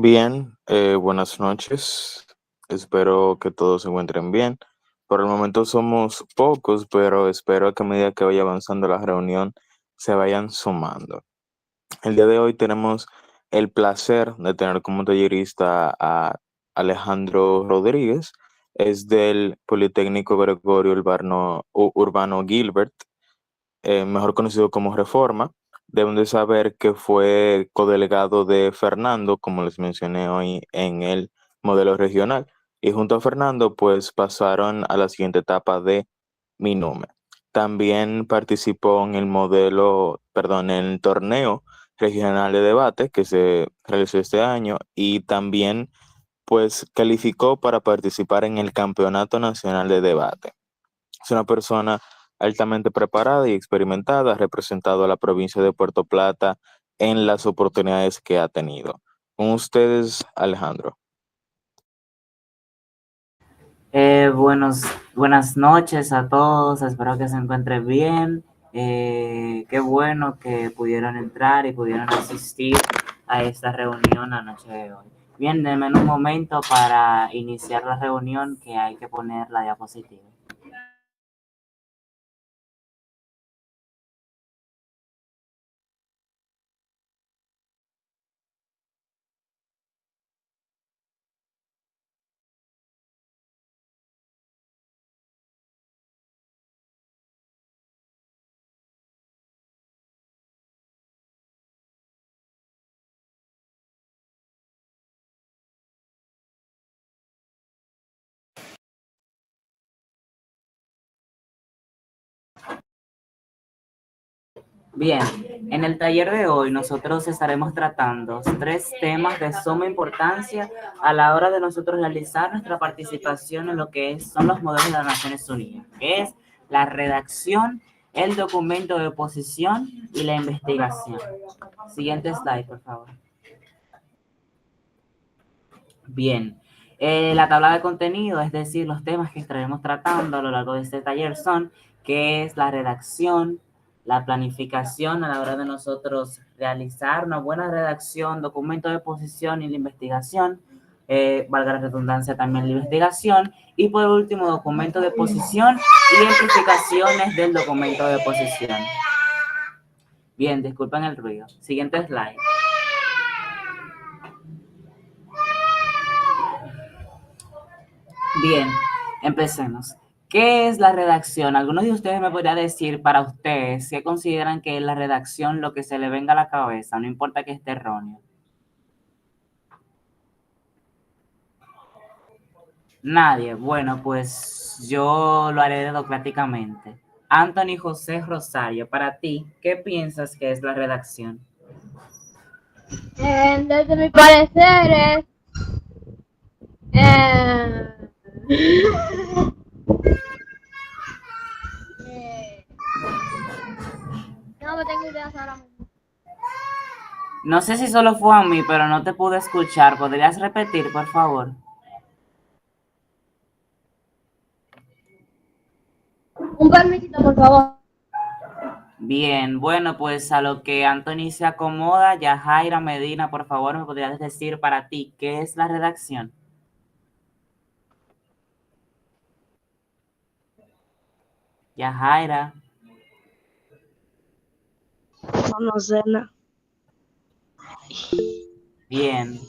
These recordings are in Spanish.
Bien, buenas noches. Espero que todos se encuentren bien. Por el momento somos pocos, pero espero que a medida que vaya avanzando la reunión se vayan sumando. El día de hoy tenemos el placer de tener como tallerista a Alejandro Rodríguez. Es del Politécnico Gregorio Urbano Gilbert, mejor conocido como Reforma. Deben de saber que fue codelegado de Fernando, como les mencioné hoy, en el modelo regional. Y junto a Fernando, pues pasaron a la siguiente etapa de Minume. También participó en el en el torneo regional de debate que se realizó este año y también pues calificó para participar en el Campeonato Nacional de Debate. Es una persona altamente preparada y experimentada, ha representado a la provincia de Puerto Plata en las oportunidades que ha tenido. Con ustedes, Alejandro. Buenas noches a todos, espero que se encuentren bien. Qué bueno que pudieron entrar y pudieron asistir a esta reunión la noche de hoy. Bien, denme un momento para iniciar la reunión que hay que poner la diapositiva. Bien, en el taller de hoy nosotros estaremos tratando tres temas de suma importancia a la hora de nosotros realizar nuestra participación en lo que son los modelos de las Naciones Unidas, que es la redacción, el documento de oposición y la investigación. Siguiente slide, por favor. Bien, la tabla de contenido, es decir, los temas que estaremos tratando a lo largo de este taller son qué es la redacción, la planificación a la hora de nosotros realizar una buena redacción, documento de posición y la investigación, valga la redundancia también la investigación, y por último, documento de posición y implicaciones del documento de posición. Bien, disculpen el ruido. Siguiente slide. Bien, empecemos. ¿Qué es la redacción? Algunos de ustedes me podrían decir para ustedes qué consideran que es la redacción, lo que se le venga a la cabeza, no importa que esté erróneo. Nadie. Bueno, pues yo lo haré democráticamente. Anthony José Rosario, para ti, ¿qué piensas que es la redacción? Desde mi parecer es eh, no me tengo ideas ahora mismo. No sé si solo fue a mí, pero no te pude escuchar. ¿Podrías repetir, por favor? Un permisito, por favor. Bien, bueno, pues a lo que Anthony se acomoda, Yajaira Medina, por favor, ¿me podrías decir para ti qué es la redacción? Yajaira, No sé nada. bien.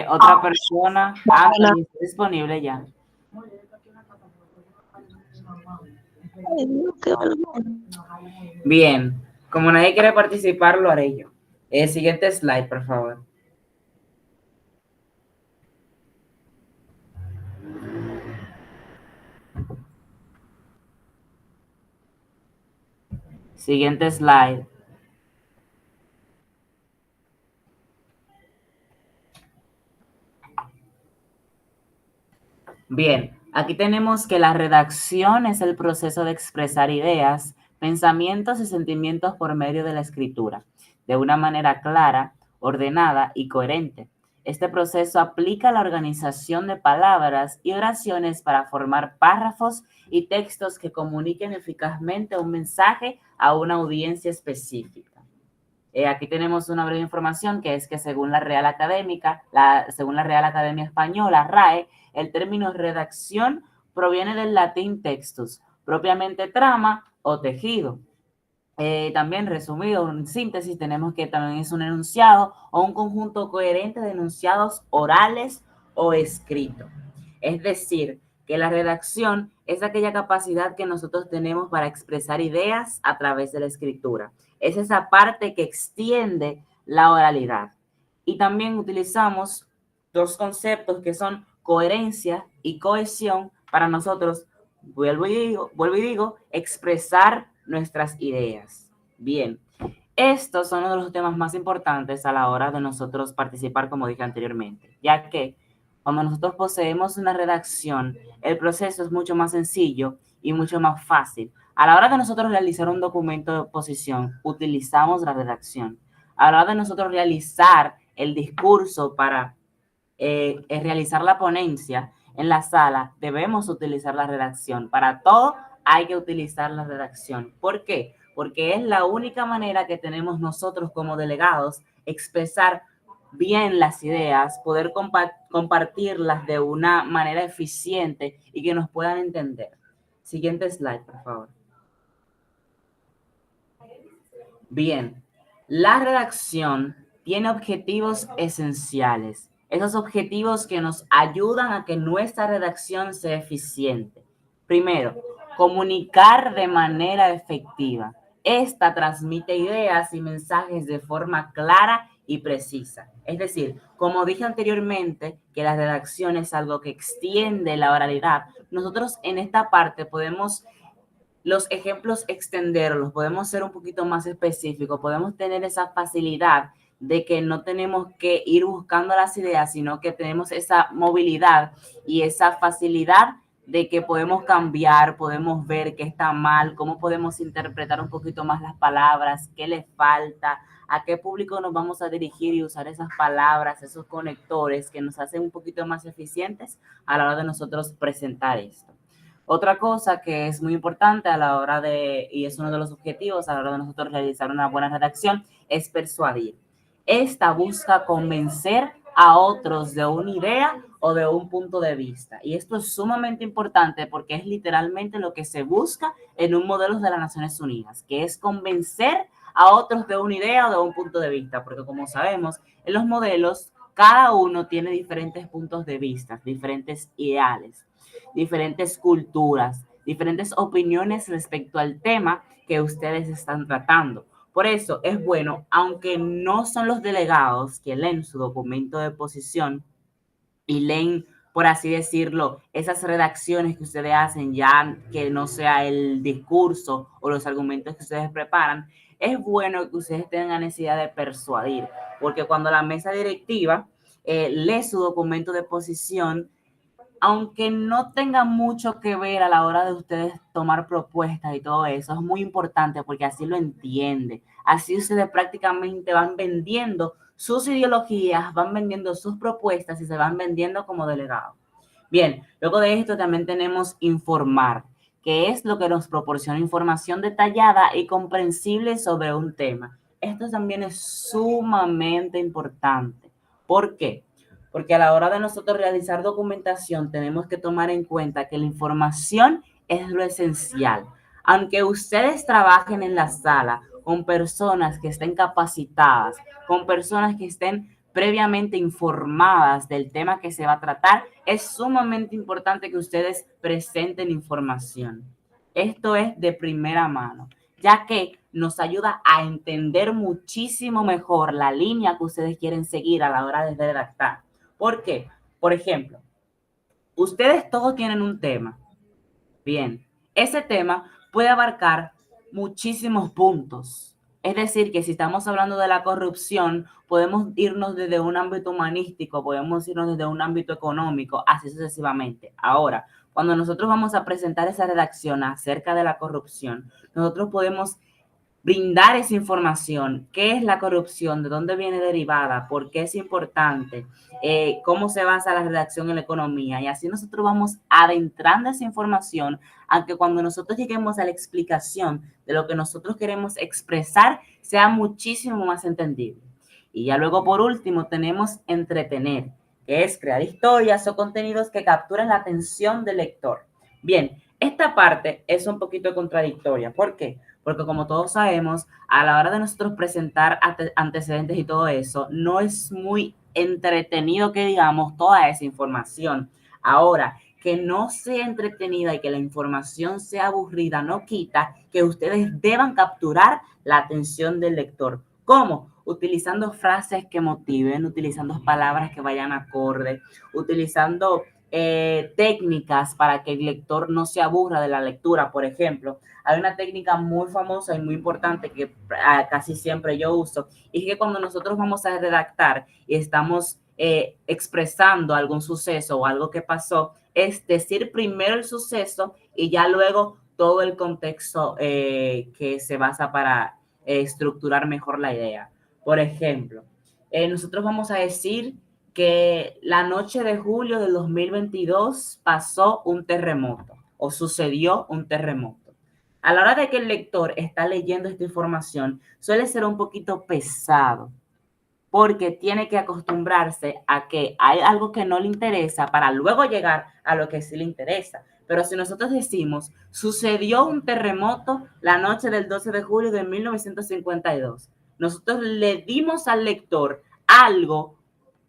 Otra persona, Anthony, ¿está disponible ya? Bien, como nadie quiere participar, lo haré yo. Siguiente slide, por favor. Siguiente slide. Bien, aquí tenemos que la redacción es el proceso de expresar ideas, pensamientos y sentimientos por medio de la escritura, de una manera clara, ordenada y coherente. Este proceso aplica la organización de palabras y oraciones para formar párrafos y textos que comuniquen eficazmente un mensaje a una audiencia específica. Aquí tenemos una breve información que es que según la Real Academia Española, RAE, el término redacción proviene del latín textus, propiamente trama o tejido. También resumido, en síntesis, tenemos que también es un enunciado o un conjunto coherente de enunciados orales o escritos. Es decir, que la redacción es aquella capacidad que nosotros tenemos para expresar ideas a través de la escritura. Es esa parte que extiende la oralidad. Y también utilizamos dos conceptos que son coherencia y cohesión para nosotros, vuelvo y digo, expresar nuestras ideas. Bien, estos son uno de los temas más importantes a la hora de nosotros participar, como dije anteriormente, ya que cuando nosotros poseemos una redacción, el proceso es mucho más sencillo y mucho más fácil. A la hora de nosotros realizar un documento de oposición, utilizamos la redacción. A la hora de nosotros realizar el discurso para realizar la ponencia en la sala, debemos utilizar la redacción. Para todo hay que utilizar la redacción. ¿Por qué? Porque es la única manera que tenemos nosotros como delegados expresar bien las ideas, poder compartirlas de una manera eficiente y que nos puedan entender. Siguiente slide, por favor. Bien, la redacción tiene objetivos esenciales. Esos objetivos que nos ayudan a que nuestra redacción sea eficiente. Primero, comunicar de manera efectiva. Esta transmite ideas y mensajes de forma clara y precisa. Es decir, como dije anteriormente, que la redacción es algo que extiende la oralidad, nosotros en esta parte podemos los ejemplos extenderlos, podemos ser un poquito más específicos, podemos tener esa facilidad de que no tenemos que ir buscando las ideas, sino que tenemos esa movilidad y esa facilidad de que podemos cambiar, podemos ver qué está mal, cómo podemos interpretar un poquito más las palabras, qué le falta, a qué público nos vamos a dirigir y usar esas palabras, esos conectores que nos hacen un poquito más eficientes a la hora de nosotros presentar esto. Otra cosa que es muy importante a la hora de, y es uno de los objetivos a la hora de nosotros realizar una buena redacción, es persuadir. Esta busca convencer a otros de una idea o de un punto de vista. Y esto es sumamente importante porque es literalmente lo que se busca en un modelo de las Naciones Unidas, que es convencer a otros de una idea o de un punto de vista, porque como sabemos, en los modelos cada uno tiene diferentes puntos de vista, diferentes ideales, diferentes culturas, diferentes opiniones respecto al tema que ustedes están tratando. Por eso es bueno, aunque no son los delegados que leen su documento de posición y leen, por así decirlo, esas redacciones que ustedes hacen, ya que no sea el discurso o los argumentos que ustedes preparan, es bueno que ustedes tengan la necesidad de persuadir, porque cuando la mesa directiva lee su documento de posición, aunque no tenga mucho que ver a la hora de ustedes tomar propuestas y todo eso, es muy importante porque así lo entiende. Así ustedes prácticamente van vendiendo sus ideologías, van vendiendo sus propuestas y se van vendiendo como delegados. Bien, luego de esto también tenemos informar, que es lo que nos proporciona información detallada y comprensible sobre un tema. Esto también es sumamente importante. ¿Por qué? Porque a la hora de nosotros realizar documentación tenemos que tomar en cuenta que la información es lo esencial. Aunque ustedes trabajen en la sala con personas que estén capacitadas, con personas que estén previamente informadas del tema que se va a tratar, es sumamente importante que ustedes presenten información. Esto es de primera mano, ya que nos ayuda a entender muchísimo mejor la línea que ustedes quieren seguir a la hora de redactar. ¿Por qué? Por ejemplo, ustedes todos tienen un tema. Bien, ese tema puede abarcar muchísimos puntos. Es decir, que si estamos hablando de la corrupción, podemos irnos desde un ámbito humanístico, podemos irnos desde un ámbito económico, así sucesivamente. Ahora, cuando nosotros vamos a presentar esa redacción acerca de la corrupción, nosotros podemos brindar esa información. ¿Qué es la corrupción? ¿De dónde viene derivada? ¿Por qué es importante? ¿Cómo se basa la redacción en la economía? Y así nosotros vamos adentrando esa información, aunque cuando nosotros lleguemos a la explicación de lo que nosotros queremos expresar, sea muchísimo más entendible. Y ya luego, por último, tenemos entretener, que es crear historias o contenidos que capturen la atención del lector. Bien, esta parte es un poquito contradictoria. ¿Por qué? Porque como todos sabemos, a la hora de nosotros presentar antecedentes y todo eso, no es muy entretenido que digamos toda esa información. Ahora, que no sea entretenida y que la información sea aburrida no quita que ustedes deban capturar la atención del lector. ¿Cómo? Utilizando frases que motiven, utilizando palabras que vayan acorde, utilizando técnicas para que el lector no se aburra de la lectura. Por ejemplo, hay una técnica muy famosa y muy importante que casi siempre yo uso, y es que cuando nosotros vamos a redactar y estamos expresando algún suceso o algo que pasó, es decir primero el suceso y ya luego todo el contexto que se basa para estructurar mejor la idea. Por ejemplo, nosotros vamos a decir que la noche de julio del 2022 pasó un terremoto o sucedió un terremoto. A la hora de que el lector está leyendo esta información, suele ser un poquito pesado, porque tiene que acostumbrarse a que hay algo que no le interesa para luego llegar a lo que sí le interesa. Pero si nosotros decimos, sucedió un terremoto la noche del 12 de julio de 1952, nosotros le dimos al lector algo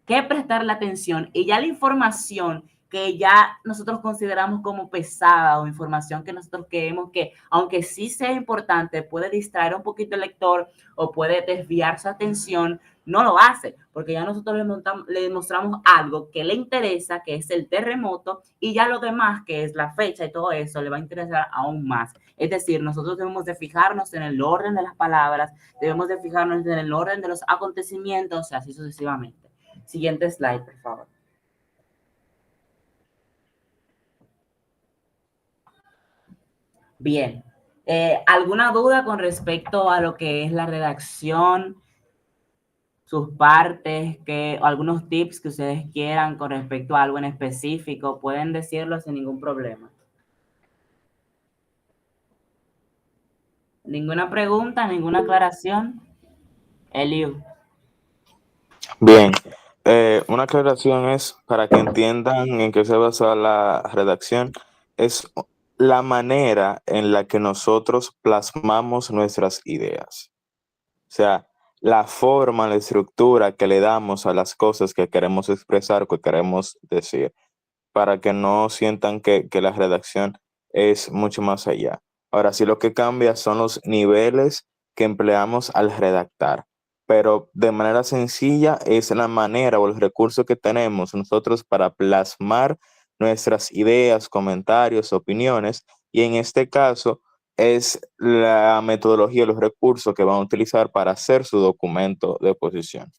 que prestarle atención y ya la información que ya nosotros consideramos como pesada o información que nosotros creemos que, aunque sí sea importante, puede distraer un poquito el lector o puede desviar su atención, no lo hace, porque ya nosotros le demostramos algo que le interesa, que es el terremoto, y ya lo demás, que es la fecha y todo eso, le va a interesar aún más. Es decir, nosotros debemos de fijarnos en el orden de las palabras, debemos de fijarnos en el orden de los acontecimientos, y así sucesivamente. Siguiente slide, por favor. Bien. ¿Alguna duda con respecto a lo que es la redacción, sus partes, algunos tips que ustedes quieran con respecto a algo en específico? Pueden decirlo sin ningún problema. ¿Ninguna pregunta, ninguna aclaración? Eliu. Bien, una aclaración es para que entiendan en qué se basa la redacción, es la manera en la que nosotros plasmamos nuestras ideas. O sea, la forma, la estructura que le damos a las cosas que queremos expresar, que queremos decir, para que no sientan que la redacción es mucho más allá. Ahora, sí lo que cambia son los niveles que empleamos al redactar, pero de manera sencilla es la manera o el recurso que tenemos nosotros para plasmar nuestras ideas, comentarios, opiniones, y en este caso es la metodología, los recursos que van a utilizar para hacer su documento de posición.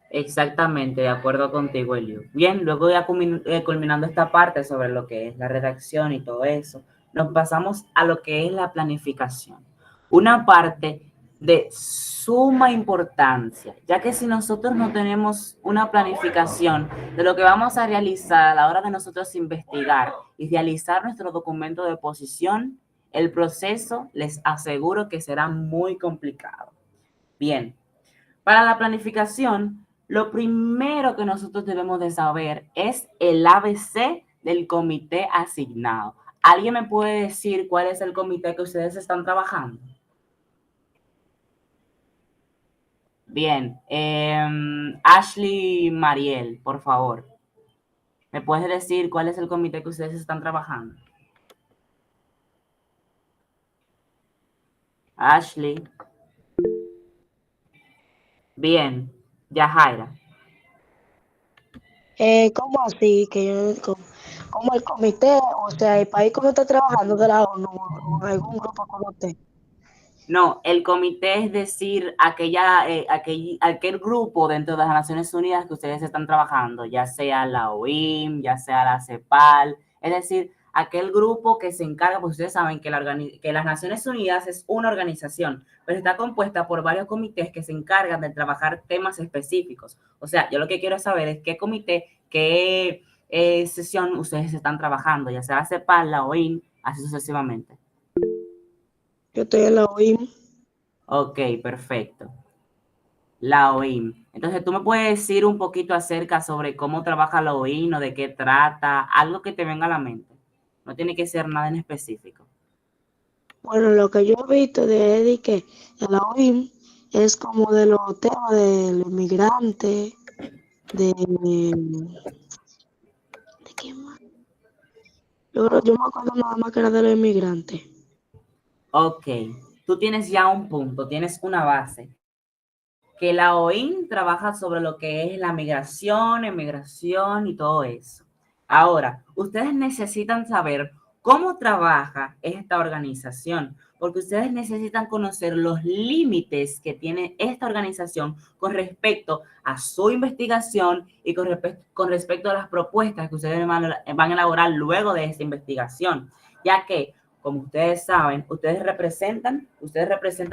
Exactamente, de acuerdo contigo, Eliu. Bien, luego ya culminando esta parte sobre lo que es la redacción y todo eso, nos pasamos a lo que es la planificación. Una parte de suma importancia, ya que si nosotros no tenemos una planificación de lo que vamos a realizar a la hora de nosotros investigar y realizar nuestro documento de posición, el proceso les aseguro que será muy complicado. Bien, para la planificación, lo primero que nosotros debemos de saber es el ABC del comité asignado. ¿Alguien me puede decir cuál es el comité que ustedes están trabajando? Bien, Ashley Mariel, por favor. ¿Me puedes decir cuál es el comité que ustedes están trabajando? Ashley. Bien, Yajaira. ¿Cómo así? Como el comité, o sea, el país como está trabajando de la ONU o algún grupo como usted. No, el comité es decir, aquel grupo dentro de las Naciones Unidas que ustedes están trabajando, ya sea la OIM, ya sea la CEPAL, es decir, aquel grupo que se encarga, pues ustedes saben que, que las Naciones Unidas es una organización, pero está compuesta por varios comités que se encargan de trabajar temas específicos. O sea, yo lo que quiero saber es qué comité, qué sesión ustedes están trabajando, ya sea la CEPAL, la OIM, así sucesivamente. Yo estoy en la OIM. Ok, perfecto. La OIM. Entonces, ¿tú me puedes decir un poquito acerca sobre cómo trabaja la OIM o de qué trata? Algo que te venga a la mente. No tiene que ser nada en específico. Bueno, lo que yo he visto de Eddie que en la OIM es como de los temas del inmigrante, ¿de qué más? Yo me acuerdo nada más que era de los inmigrantes. Ok, tú tienes ya un punto, tienes una base. Que la OIM trabaja sobre lo que es la migración, emigración y todo eso. Ahora, ustedes necesitan saber cómo trabaja esta organización, porque ustedes necesitan conocer los límites que tiene esta organización con respecto a su investigación y con respecto a las propuestas que ustedes van a elaborar luego de esta investigación, ya que, como ustedes saben, ustedes representan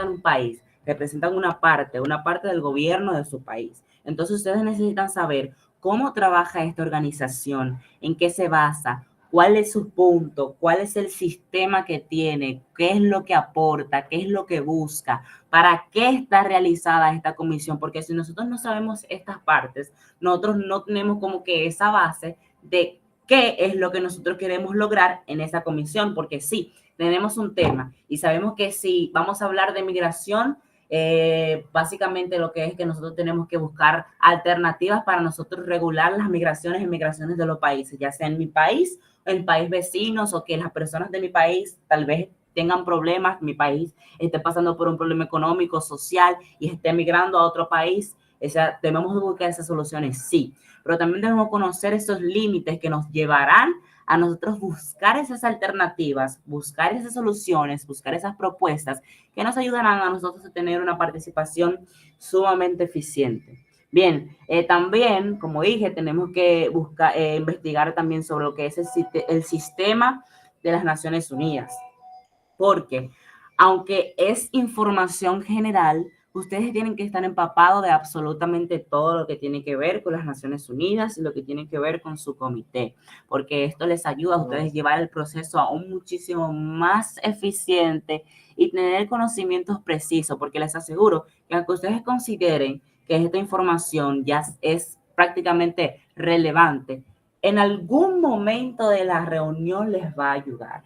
un país, representan una parte del gobierno de su país. Entonces ustedes necesitan saber cómo trabaja esta organización, en qué se basa, cuál es su punto, cuál es el sistema que tiene, qué es lo que aporta, qué es lo que busca, para qué está realizada esta comisión, porque si nosotros no sabemos estas partes, nosotros no tenemos como que esa base de qué es lo que nosotros queremos lograr en esa comisión, porque sí, tenemos un tema y sabemos que si vamos a hablar de migración, básicamente lo que es que nosotros tenemos que buscar alternativas para nosotros regular las migraciones y migraciones de los países, ya sea en mi país, en país vecinos, o que las personas de mi país tal vez tengan problemas, mi país esté pasando por un problema económico, social y esté migrando a otro país. O sea, debemos buscar esas soluciones, sí, pero también debemos conocer esos límites que nos llevarán a nosotros buscar esas alternativas, buscar esas soluciones, buscar esas propuestas que nos ayudarán a nosotros a tener una participación sumamente eficiente. Bien, también, como dije, tenemos que buscar, investigar también sobre lo que es el sistema de las Naciones Unidas, porque aunque es información general, ustedes tienen que estar empapados de absolutamente todo lo que tiene que ver con las Naciones Unidas y lo que tiene que ver con su comité, porque esto les ayuda a ustedes llevar el proceso aún muchísimo más eficiente y tener conocimientos precisos, porque les aseguro que aunque ustedes consideren que esta información ya es prácticamente relevante, en algún momento de la reunión les va a ayudar.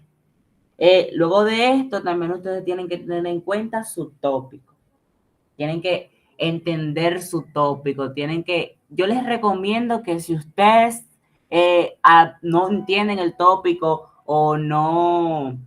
Luego de esto, también ustedes tienen que tener en cuenta su tópico. Tienen que entender su tópico. Yo les recomiendo que si ustedes no entienden el tópico o no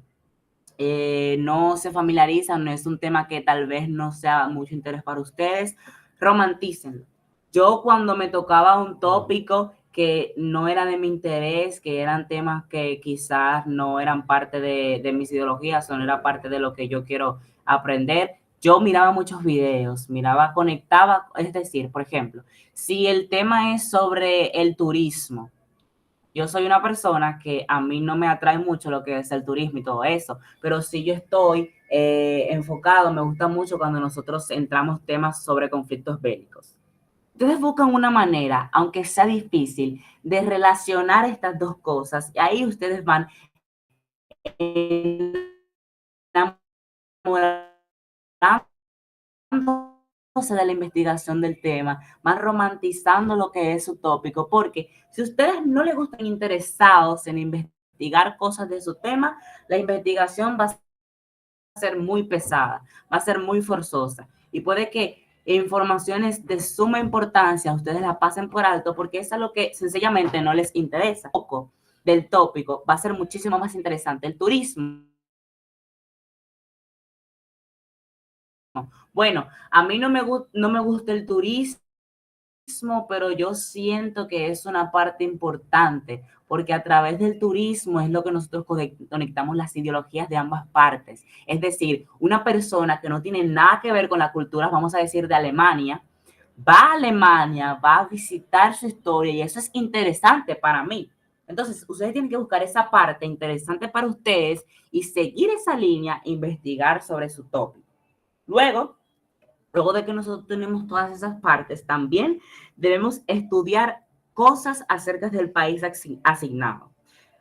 se familiarizan, no es un tema que tal vez no sea mucho interés para ustedes, romantícenlo. Yo cuando me tocaba un tópico que no era de mi interés, que eran temas que quizás no eran parte de mis ideologías o no era parte de lo que yo quiero aprender, yo miraba muchos videos, conectaba, es decir, por ejemplo, si el tema es sobre el turismo, yo soy una persona que a mí no me atrae mucho lo que es el turismo y todo eso, pero si yo estoy enfocado, me gusta mucho cuando nosotros entramos temas sobre conflictos bélicos. Ustedes buscan una manera, aunque sea difícil, de relacionar estas dos cosas y ahí ustedes van enamorando de la investigación del tema, van romantizando lo que es su tópico, porque si ustedes no les gustan interesados en investigar cosas de su tema, la investigación va a ser muy pesada, va a ser muy forzosa y puede que informaciones de suma importancia ustedes la pasen por alto porque es lo que sencillamente no les interesa. Poco del tópico va a ser muchísimo más interesante. El turismo. Bueno, a mí no me gusta el turismo, pero yo siento que es una parte importante, porque a través del turismo es lo que nosotros conectamos las ideologías de ambas partes. Es decir, una persona que no tiene nada que ver con la cultura, vamos a decir, de Alemania, va a Alemania, va a visitar su historia y eso es interesante para mí. Entonces, ustedes tienen que buscar esa parte interesante para ustedes y seguir esa línea, investigar sobre su tópico. Luego de que nosotros tenemos todas esas partes, también debemos estudiar cosas acerca del país asignado.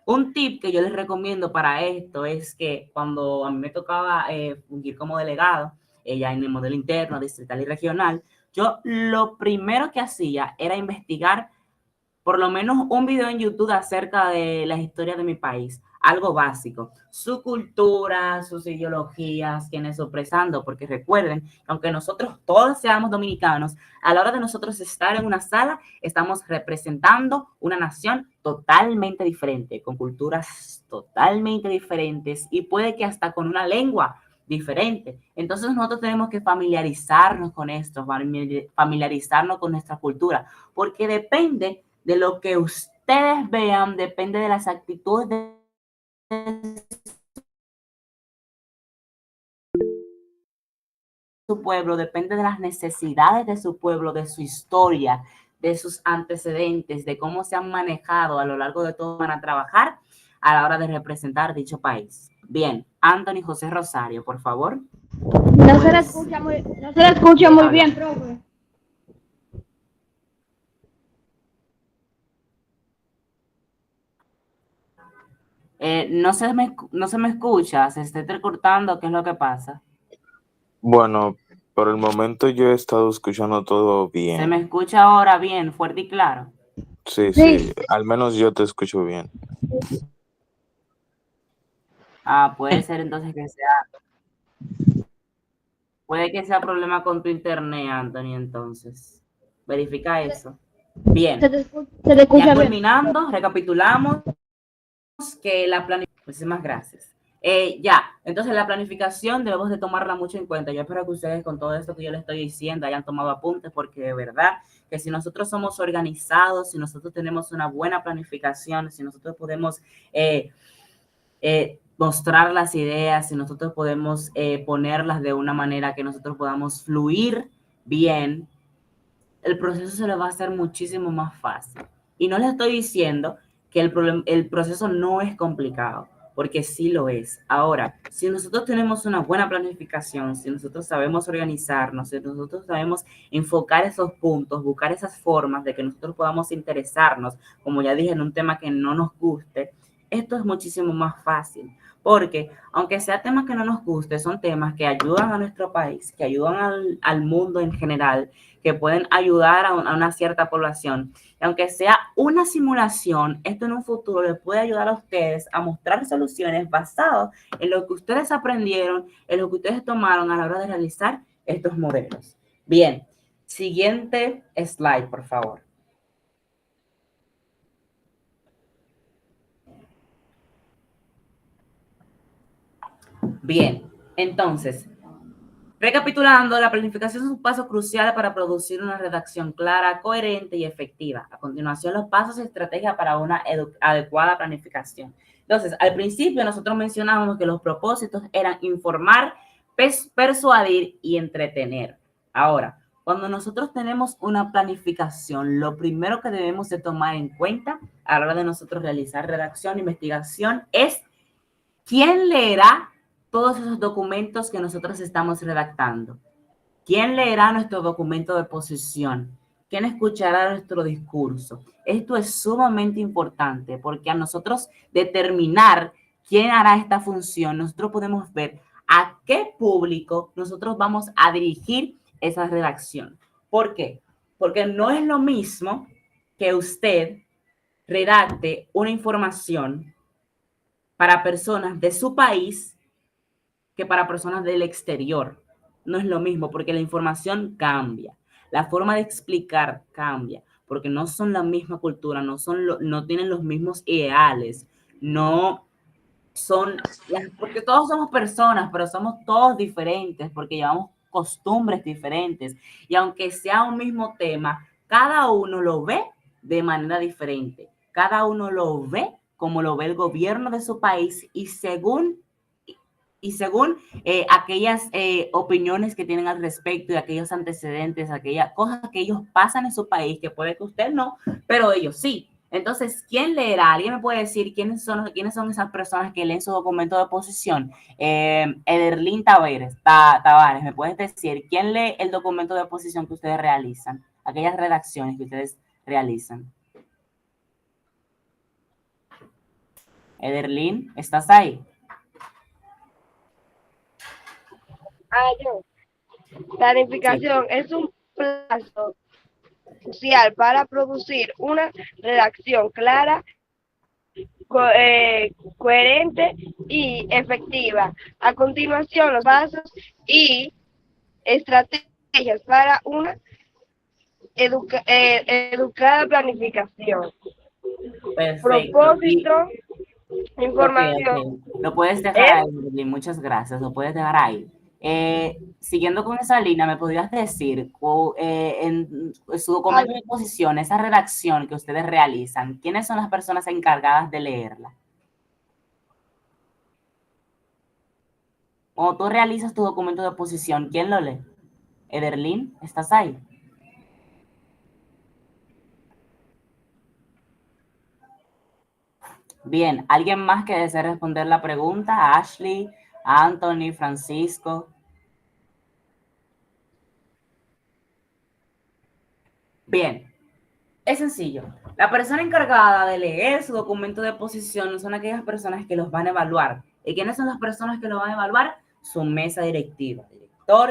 Un tip que yo les recomiendo para esto es que cuando a mí me tocaba fungir como delegado, ya en el modelo interno, distrital y regional, yo lo primero que hacía era investigar por lo menos un video en YouTube acerca de las historias de mi país, algo básico, su cultura, sus ideologías, quienes opresando, porque recuerden, aunque nosotros todos seamos dominicanos, a la hora de nosotros estar en una sala, estamos representando una nación totalmente diferente, con culturas totalmente diferentes y puede que hasta con una lengua diferente. Entonces nosotros tenemos que familiarizarnos con esto, familiarizarnos con nuestra cultura, porque depende de lo que ustedes vean, depende de las actitudes de su pueblo, depende de las necesidades de su pueblo, de su historia, de sus antecedentes, de cómo se han manejado a lo largo de todo van a trabajar a la hora de representar dicho país. Bien, Anthony José Rosario, por favor. No se le escucha muy bien, profe. No se me escucha, se está entrecortando, ¿qué es lo que pasa? Bueno, por el momento yo he estado escuchando todo ¿Se me bien. escucha ahora bien, fuerte y claro? Sí, Sí. al menos yo te escucho bien. Puede ser entonces puede que sea problema con tu internet, Anthony, entonces. Verifica eso. Bien, Se te escucha ya bien. culminando, recapitulamos que la planificación, muchísimas gracias. Entonces la planificación debemos de tomarla mucho en cuenta. Yo espero que ustedes con todo esto que yo les estoy diciendo hayan tomado apuntes porque de verdad que si nosotros somos organizados, si nosotros tenemos una buena planificación, si nosotros podemos mostrar las ideas, si nosotros podemos ponerlas de una manera que nosotros podamos fluir bien, el proceso se le va a hacer muchísimo más fácil. Y no les estoy diciendo que el proceso no es complicado, porque sí lo es. Ahora, si nosotros tenemos una buena planificación, si nosotros sabemos organizarnos, si nosotros sabemos enfocar esos puntos, buscar esas formas de que nosotros podamos interesarnos, como ya dije, en un tema que no nos guste, esto es muchísimo más fácil. Porque aunque sea temas que no nos guste, son temas que ayudan a nuestro país, que ayudan al mundo en general, que pueden ayudar a una cierta población. Y aunque sea una simulación, esto en un futuro les puede ayudar a ustedes a mostrar soluciones basadas en lo que ustedes aprendieron, en lo que ustedes tomaron a la hora de realizar estos modelos. Bien, siguiente slide, por favor. Bien, entonces, recapitulando, la planificación es un paso crucial para producir una redacción clara, coherente y efectiva. A continuación, los pasos y estrategias para una adecuada planificación. Entonces, al principio nosotros mencionábamos que los propósitos eran informar, persuadir y entretener. Ahora, cuando nosotros tenemos una planificación, lo primero que debemos de tomar en cuenta a la hora de nosotros realizar redacción, investigación, es quién leerá todos esos documentos que nosotros estamos redactando. ¿Quién leerá nuestro documento de posición? ¿Quién escuchará nuestro discurso? Esto es sumamente importante porque a nosotros determinar quién hará esta función, nosotros podemos ver a qué público nosotros vamos a dirigir esa redacción. ¿Por qué? Porque no es lo mismo que usted redacte una información para personas de su país que para personas del exterior. No es lo mismo porque la información cambia, la forma de explicar cambia, porque no son la misma cultura, no tienen los mismos ideales, no son, porque todos somos personas, pero somos todos diferentes, porque llevamos costumbres diferentes, y aunque sea un mismo tema, cada uno lo ve de manera diferente, cada uno lo ve como lo ve el gobierno de su país y según aquellas opiniones que tienen al respecto y aquellos antecedentes, aquellas cosas que ellos pasan en su país, que puede que usted no, pero ellos sí. Entonces, ¿quién leerá? ¿Alguien me puede decir quiénes son esas personas que leen su documento de posición? Ederlín Tavares, ¿me puedes decir quién lee el documento de posición que ustedes realizan? Aquellas redacciones que ustedes realizan. Ederlín, ¿estás ahí? Yo. Planificación es un plazo social para producir una redacción clara, coherente y efectiva. A continuación, los pasos y estrategias para una educada planificación. Perfecto. Propósito, Ok. información. Lo puedes dejar ahí, Ederlín, muchas gracias. Lo puedes dejar ahí. Siguiendo con esa línea, ¿me podrías decir en su documento de posición, esa redacción que ustedes realizan, quiénes son las personas encargadas de leerla? Cuando tú realizas tu documento de posición, ¿quién lo lee? Ederlín, ¿estás ahí? Bien, ¿alguien más que desee responder la pregunta? Ashley, Anthony, Francisco. Bien, es sencillo. La persona encargada de leer su documento de posición son aquellas personas que los van a evaluar. ¿Y quiénes son las personas que lo van a evaluar? Su mesa directiva,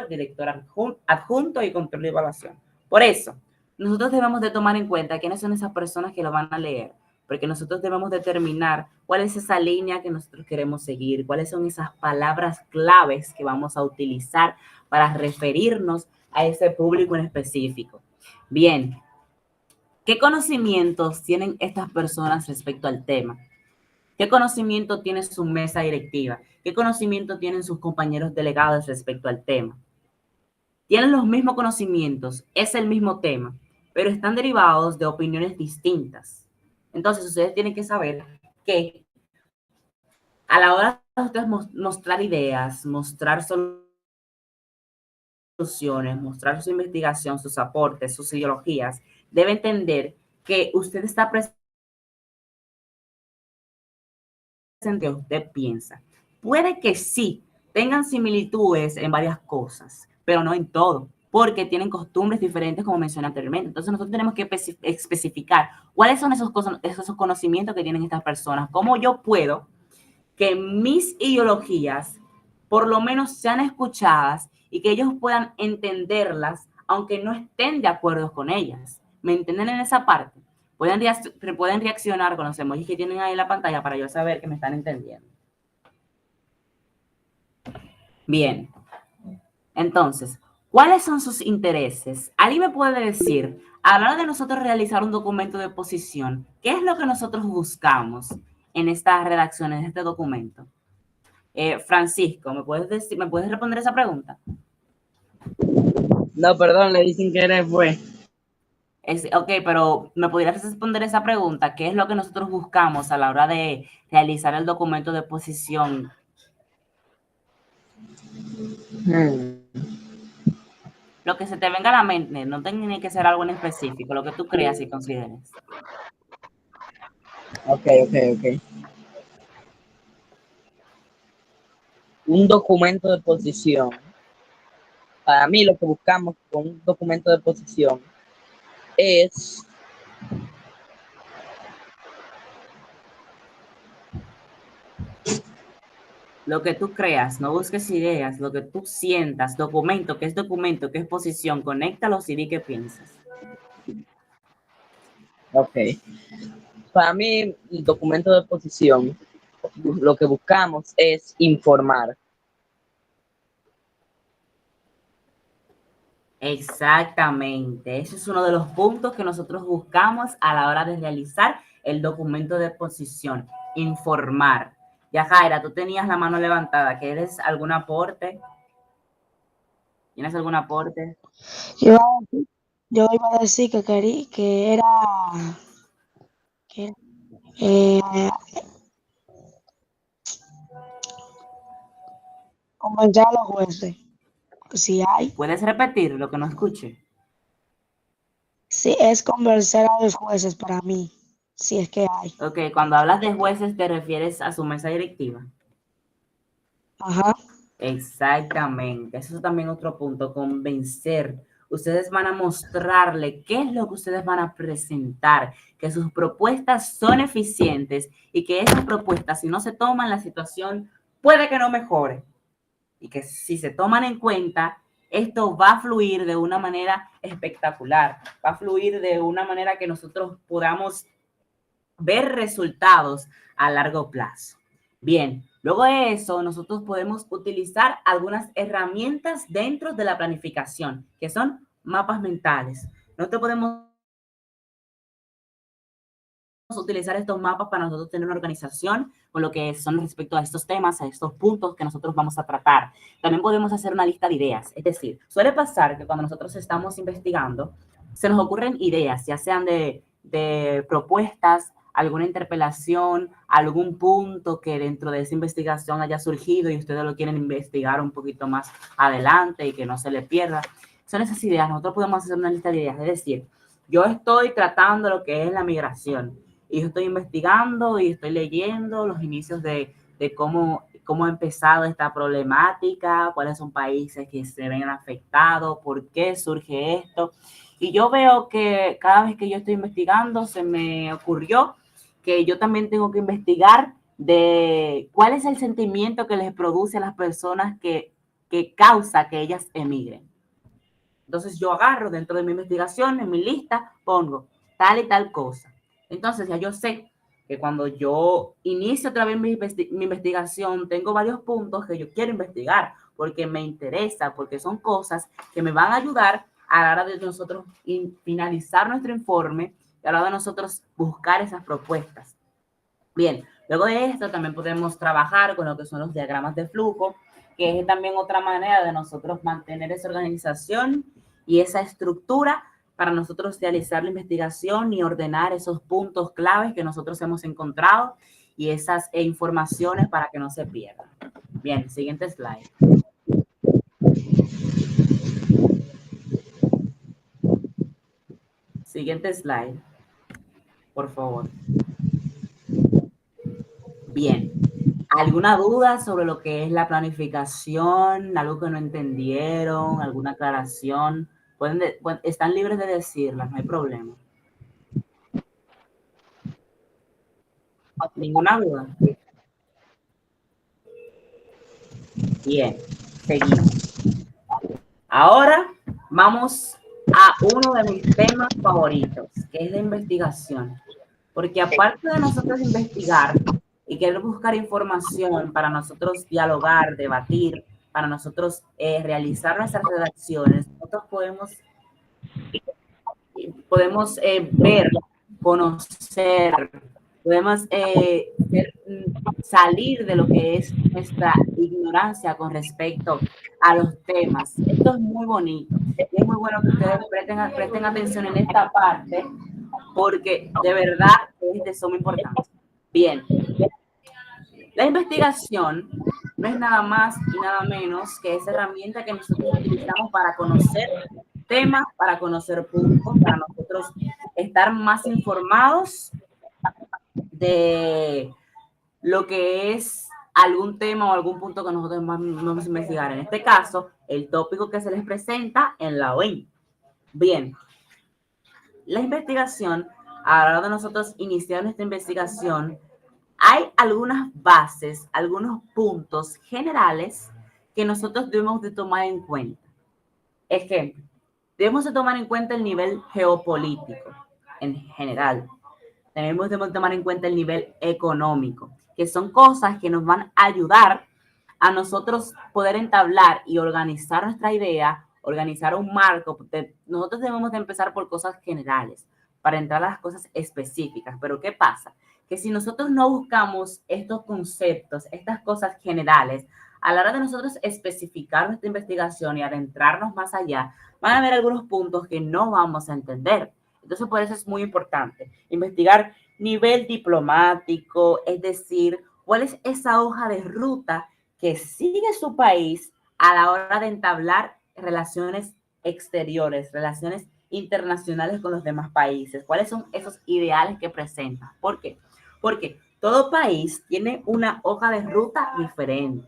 director adjunto y control de evaluación. Por eso, nosotros debemos de tomar en cuenta quiénes son esas personas que lo van a leer, porque nosotros debemos determinar cuál es esa línea que nosotros queremos seguir, cuáles son esas palabras claves que vamos a utilizar para referirnos a ese público en específico. Bien, ¿qué conocimientos tienen estas personas respecto al tema? ¿Qué conocimiento tiene su mesa directiva? ¿Qué conocimiento tienen sus compañeros delegados respecto al tema? Tienen los mismos conocimientos, es el mismo tema, pero están derivados de opiniones distintas. Entonces, ustedes tienen que saber que a la hora de ustedes mostrar ideas, mostrar soluciones, mostrar su investigación, sus aportes, sus ideologías, debe entender que usted está presente que usted piensa. Puede que sí tengan similitudes en varias cosas, pero no en todo, porque tienen costumbres diferentes, como mencioné anteriormente. Entonces nosotros tenemos que especificar cuáles son esos conocimientos que tienen estas personas, cómo yo puedo que mis ideologías por lo menos sean escuchadas y que ellos puedan entenderlas, aunque no estén de acuerdo con ellas. ¿Me entienden en esa parte? Pueden reaccionar con los emojis que tienen ahí en la pantalla para yo saber que me están entendiendo. Bien. Entonces, ¿cuáles son sus intereses? ¿Alguien me puede decir, a la hora de nosotros realizar un documento de posición, qué es lo que nosotros buscamos en esta redacción, en este documento? Francisco, ¿me puedes responder esa pregunta? No, perdón, le dicen que eres fue. Ok, pero ¿me podrías responder esa pregunta? ¿Qué es lo que nosotros buscamos a la hora de realizar el documento de posición? Lo que se te venga a la mente, no tiene que ser algo en específico, lo que tú creas y consideres. Ok. Un documento de posición. Para mí lo que buscamos con un documento de posición es Lo que tú creas, no busques ideas, lo que tú sientas, documento, que es posición, conéctalos y di qué piensas. ok. Para mí, el documento de posición, lo que buscamos es informar. Exactamente, ese es uno de los puntos que nosotros buscamos a la hora de realizar el documento de posición, informar. Ya, Jaira, tú tenías la mano levantada, ¿quieres algún aporte? ¿Tienes algún aporte? Yo, yo iba a decir que era eh, convencer a los jueces. Si hay, ¿Puedes repetir lo que no escuché? sí, es convencer a los jueces para mí. si es que hay. Ok, cuando hablas de jueces, ¿te refieres a su mesa directiva? Ajá. Exactamente, eso es también otro punto, convencer. Ustedes van a mostrarle qué es lo que ustedes van a presentar, que sus propuestas son eficientes y que esas propuestas, si no se toman, la situación puede que no mejore. Y que si se toman en cuenta, esto va a fluir de una manera espectacular, va a fluir de una manera que nosotros podamos ver resultados a largo plazo. Bien, luego de eso, nosotros podemos utilizar algunas herramientas dentro de la planificación, que son mapas mentales. Nosotros podemos utilizar estos mapas para nosotros tener una organización con lo que son respecto a estos temas, a estos puntos que nosotros vamos a tratar. También podemos hacer una lista de ideas, es decir, suele pasar que cuando nosotros estamos investigando, se nos ocurren ideas, ya sean de propuestas, alguna interpelación, algún punto que dentro de esa investigación haya surgido y ustedes lo quieren investigar un poquito más adelante y que no se le pierda. Son esas ideas, nosotros podemos hacer una lista de ideas, es decir, yo estoy tratando lo que es la migración y yo estoy investigando y estoy leyendo los inicios de cómo ha empezado esta problemática, cuáles son países que se ven afectados, por qué surge esto. Y yo veo que cada vez que yo estoy investigando se me ocurrió que yo también tengo que investigar de cuál es el sentimiento que les produce a las personas que causa que ellas emigren. Entonces yo agarro dentro de mi investigación, en mi lista, pongo tal y tal cosa. Entonces ya yo sé que cuando yo inicio otra vez mi investigación, tengo varios puntos que yo quiero investigar porque me interesa, porque son cosas que me van a ayudar a la hora de nosotros finalizar nuestro informe y a la hora de nosotros buscar esas propuestas. Bien, luego de esto también podemos trabajar con lo que son los diagramas de flujo, que es también otra manera de nosotros mantener esa organización y esa estructura para nosotros realizar la investigación y ordenar esos puntos claves que nosotros hemos encontrado y esas informaciones para que no se pierdan. Bien, siguiente slide. Siguiente slide, por favor. Bien. ¿Alguna duda sobre lo que es la planificación? ¿Algo que no entendieron? ¿Alguna aclaración? Están libres de decirla, no hay problema. ¿Ninguna duda? Bien, seguimos. Ahora vamos a uno de mis temas favoritos, que es la investigación. Porque aparte de nosotros investigar y querer buscar información para nosotros dialogar, debatir, para nosotros realizar nuestras redacciones, nosotros podemos ver, conocer, podemos salir de lo que es nuestra ignorancia con respecto a los temas. Esto es muy bonito y es muy bueno que ustedes presten atención en esta parte porque de verdad es de suma importancia. Bien, la investigación no es nada más y nada menos que esa herramienta que nosotros utilizamos para conocer temas, para conocer puntos, para nosotros estar más informados de lo que es algún tema o algún punto que nosotros vamos a investigar. En este caso, el tópico que se les presenta en la OIM. Bien, la investigación, a la hora de nosotros iniciar nuestra investigación, hay algunas bases, algunos puntos generales que nosotros debemos de tomar en cuenta. Ejemplo, debemos de tomar en cuenta el nivel geopolítico en general. Debemos de tomar en cuenta el nivel económico, que son cosas que nos van a ayudar a nosotros poder entablar y organizar nuestra idea, organizar un marco. Nosotros debemos de empezar por cosas generales para entrar a las cosas específicas. Pero ¿qué pasa? Que si nosotros no buscamos estos conceptos, estas cosas generales, a la hora de nosotros especificar nuestra investigación y adentrarnos más allá, van a haber algunos puntos que no vamos a entender. Entonces, por eso es muy importante investigar nivel diplomático, es decir, cuál es esa hoja de ruta que sigue su país a la hora de entablar relaciones exteriores, relaciones internacionales con los demás países? ¿Cuáles son esos ideales que presentan? ¿Por qué? Porque todo país tiene una hoja de ruta diferente.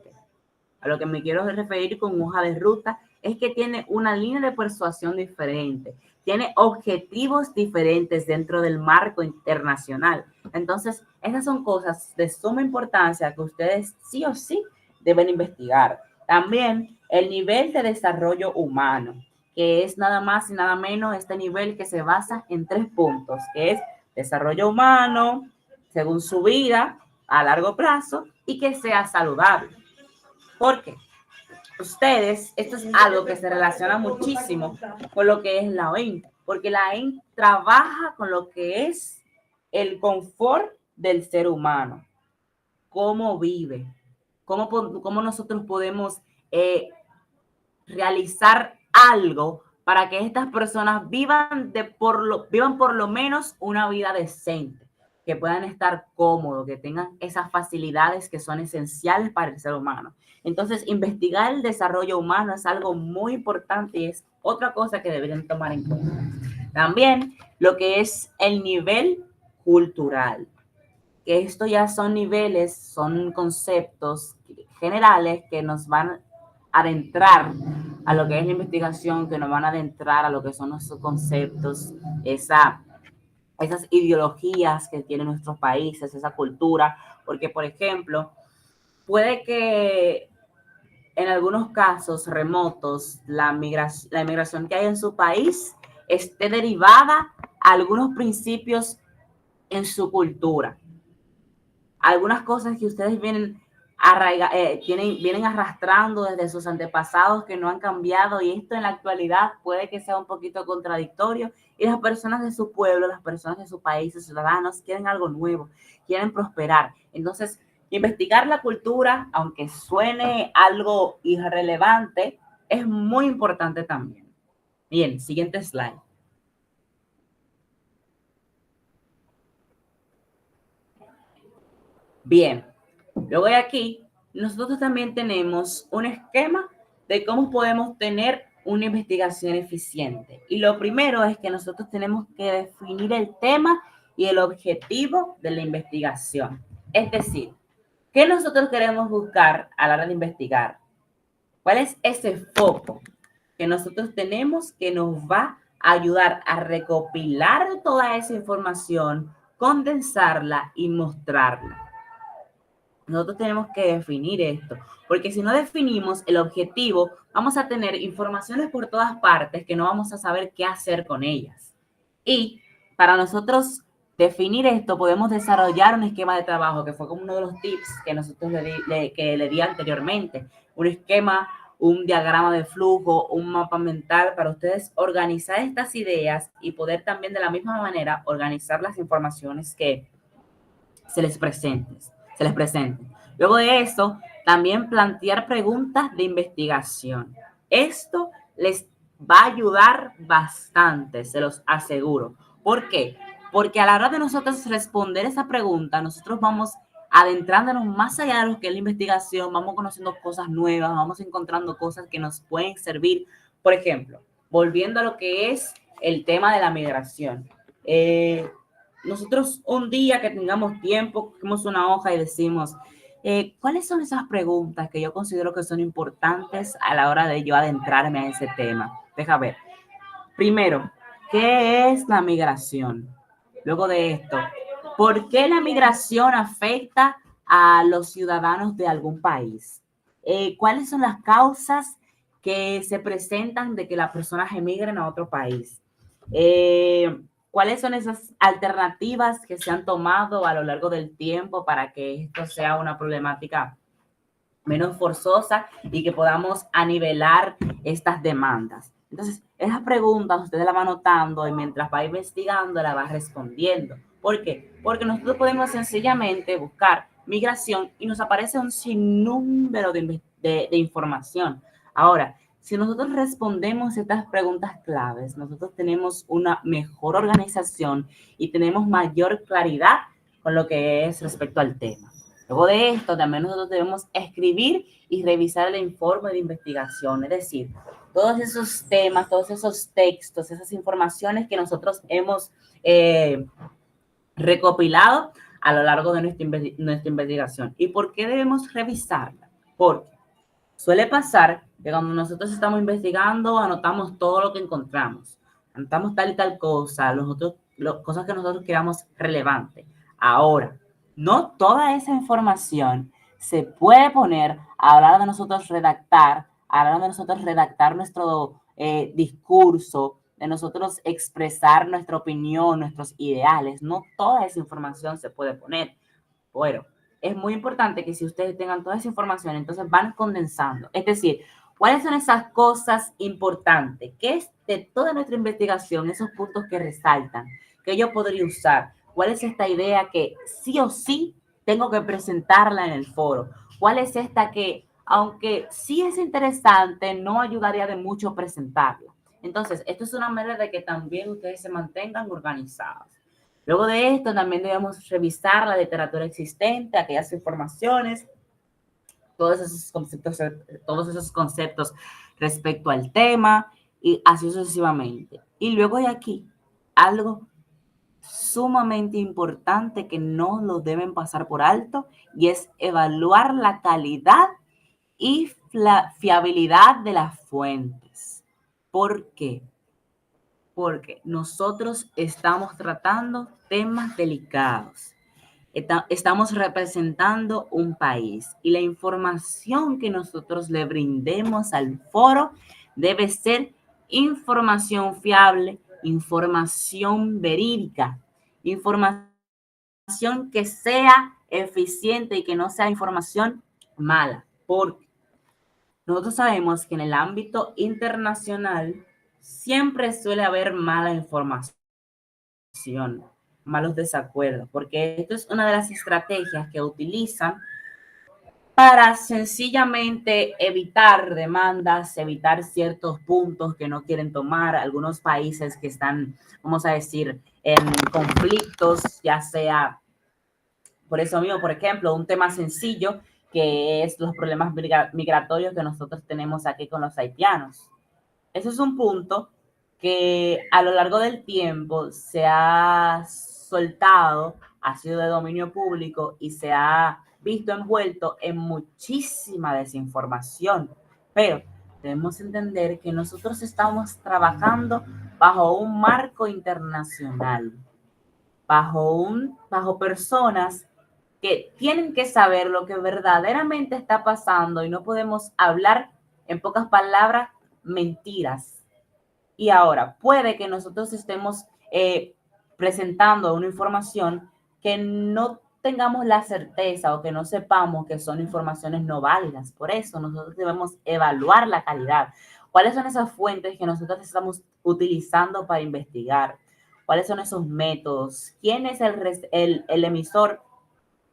A lo que me quiero referir con hoja de ruta es que tiene una línea de persuasión diferente, tiene objetivos diferentes dentro del marco internacional. Entonces, esas son cosas de suma importancia que ustedes sí o sí deben investigar. También el nivel de desarrollo humano, que es nada más y nada menos este nivel que se basa en 3 puntos, que es desarrollo humano, según su vida a largo plazo, y que sea saludable. ¿Por qué? Ustedes, esto es algo que se relaciona muchísimo con lo que es la OIM, porque la OIM trabaja con lo que es el confort del ser humano, cómo vive, cómo nosotros podemos realizar algo para que estas personas vivan por lo menos una vida decente, que puedan estar cómodos, que tengan esas facilidades que son esenciales para el ser humano. Entonces, investigar el desarrollo humano es algo muy importante y es otra cosa que deberían tomar en cuenta. También lo que es el nivel cultural, que esto ya son niveles, son conceptos generales que nos van a adentrar a lo que es la investigación, que nos van a adentrar a lo que son nuestros conceptos, esas ideologías que tienen nuestros países, esa cultura, porque, por ejemplo, puede que en algunos casos remotos la inmigración que hay en su país esté derivada a algunos principios en su cultura. Algunas cosas que ustedes vienen arrastrando desde sus antepasados que no han cambiado, y esto en la actualidad puede que sea un poquito contradictorio, y las personas de su pueblo, las personas de su país, sus ciudadanos quieren algo nuevo, quieren prosperar. Entonces, investigar la cultura, aunque suene algo irrelevante, es muy importante también. Bien, siguiente slide. Bien, luego de aquí, nosotros también tenemos un esquema de cómo podemos tener una investigación eficiente. Y lo primero es que nosotros tenemos que definir el tema y el objetivo de la investigación. Es decir, ¿qué nosotros queremos buscar a la hora de investigar? ¿Cuál es ese foco que nosotros tenemos que nos va a ayudar a recopilar toda esa información, condensarla y mostrarla? Nosotros tenemos que definir esto, porque si no definimos el objetivo, vamos a tener informaciones por todas partes que no vamos a saber qué hacer con ellas. Y para nosotros definir esto, podemos desarrollar un esquema de trabajo, que fue como uno de los tips que nosotros le di anteriormente. Un esquema, un diagrama de flujo, un mapa mental para ustedes organizar estas ideas y poder también de la misma manera organizar las informaciones que se les presenten. Luego de eso, también plantear preguntas de investigación. Esto les va a ayudar bastante, se los aseguro. ¿Por qué? Porque a la hora de nosotros responder esa pregunta, nosotros vamos adentrándonos más allá de lo que es la investigación, vamos conociendo cosas nuevas, vamos encontrando cosas que nos pueden servir. Por ejemplo, volviendo a lo que es el tema de la migración. Nosotros un día que tengamos tiempo, cogemos una hoja y decimos, ¿cuáles son esas preguntas que yo considero que son importantes a la hora de yo adentrarme a ese tema? Deja ver. Primero, ¿qué es la migración? Luego de esto, ¿por qué la migración afecta a los ciudadanos de algún país? ¿Cuáles son las causas que se presentan de que las personas emigren a otro país? ¿Cuáles son esas alternativas que se han tomado a lo largo del tiempo para que esto sea una problemática menos forzosa y que podamos anivelar estas demandas? Entonces, esas preguntas ustedes las van anotando y mientras va investigando, la va respondiendo. ¿Por qué? Porque nosotros podemos sencillamente buscar migración y nos aparece un sinnúmero de información. Ahora, si nosotros respondemos estas preguntas claves, nosotros tenemos una mejor organización y tenemos mayor claridad con lo que es respecto al tema. Luego de esto, también nosotros debemos escribir y revisar el informe de investigación, es decir, todos esos temas, todos esos textos, esas informaciones que nosotros hemos recopilado a lo largo de nuestra investigación. ¿Y por qué debemos revisarla? Porque suele pasar que cuando nosotros estamos investigando, anotamos todo lo que encontramos, anotamos tal y tal cosa, cosas que nosotros creamos relevantes. Ahora, no toda esa información se puede poner a la hora de nosotros redactar, a la hora de nosotros redactar nuestro discurso, de nosotros expresar nuestra opinión, nuestros ideales. No toda esa información se puede poner. Bueno, es muy importante que si ustedes tengan toda esa información, entonces van condensando. Es decir, ¿cuáles son esas cosas importantes? ¿Qué es de toda nuestra investigación, esos puntos que resaltan, que yo podría usar? ¿Cuál es esta idea que sí o sí tengo que presentarla en el foro? ¿Cuál es esta que, aunque sí es interesante, no ayudaría de mucho presentarla? Entonces, esto es una manera de que también ustedes se mantengan organizados. Luego de esto, también debemos revisar la literatura existente, aquellas informaciones, todos esos conceptos respecto al tema y así sucesivamente. Y luego de aquí, algo sumamente importante que no lo deben pasar por alto y es evaluar la calidad y la fiabilidad de las fuentes. ¿Por qué? Porque nosotros estamos tratando temas delicados. Estamos representando un país y la información que nosotros le brindemos al foro debe ser información fiable, información verídica, información que sea eficiente y que no sea información mala. Porque nosotros sabemos que en el ámbito internacional siempre suele haber mala información, malos desacuerdos, porque esto es una de las estrategias que utilizan para sencillamente evitar demandas, evitar ciertos puntos que no quieren tomar algunos países que están, vamos a decir, en conflictos, ya sea por eso mismo, por ejemplo, un tema sencillo que es los problemas migratorios que nosotros tenemos aquí con los haitianos. Eso es un punto que a lo largo del tiempo se ha soltado, ha sido de dominio público y se ha visto envuelto en muchísima desinformación. Pero debemos entender que nosotros estamos trabajando bajo un marco internacional, bajo personas que tienen que saber lo que verdaderamente está pasando y no podemos hablar, en pocas palabras, mentiras. Y ahora, puede que nosotros estemos presentando una información que no tengamos la certeza o que no sepamos que son informaciones no válidas. Por eso nosotros debemos evaluar la calidad. ¿Cuáles son esas fuentes que nosotros estamos utilizando para investigar? ¿Cuáles son esos métodos? ¿Quién es el emisor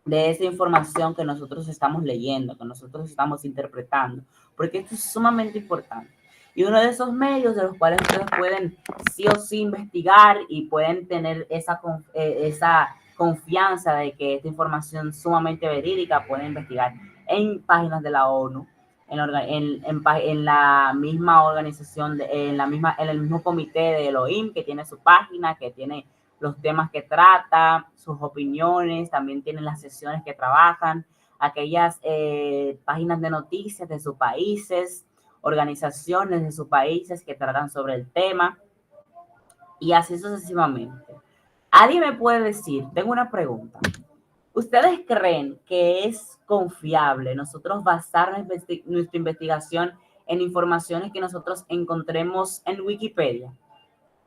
de esa información que nosotros estamos leyendo, que nosotros estamos interpretando? Porque esto es sumamente importante. Y uno de esos medios de los cuales ustedes pueden sí o sí investigar y pueden tener esa confianza de que esta información es sumamente verídica, pueden investigar en páginas de la ONU, en la misma organización, en el mismo comité de OIM, que tiene su página, que tiene los temas que trata, sus opiniones, también tienen las sesiones que trabajan, aquellas páginas de noticias de sus países, organizaciones de sus países que tratan sobre el tema y así sucesivamente. ¿Alguien me puede decir? Tengo una pregunta. ¿Ustedes creen que es confiable nosotros basar nuestra investigación en informaciones que nosotros encontremos en Wikipedia?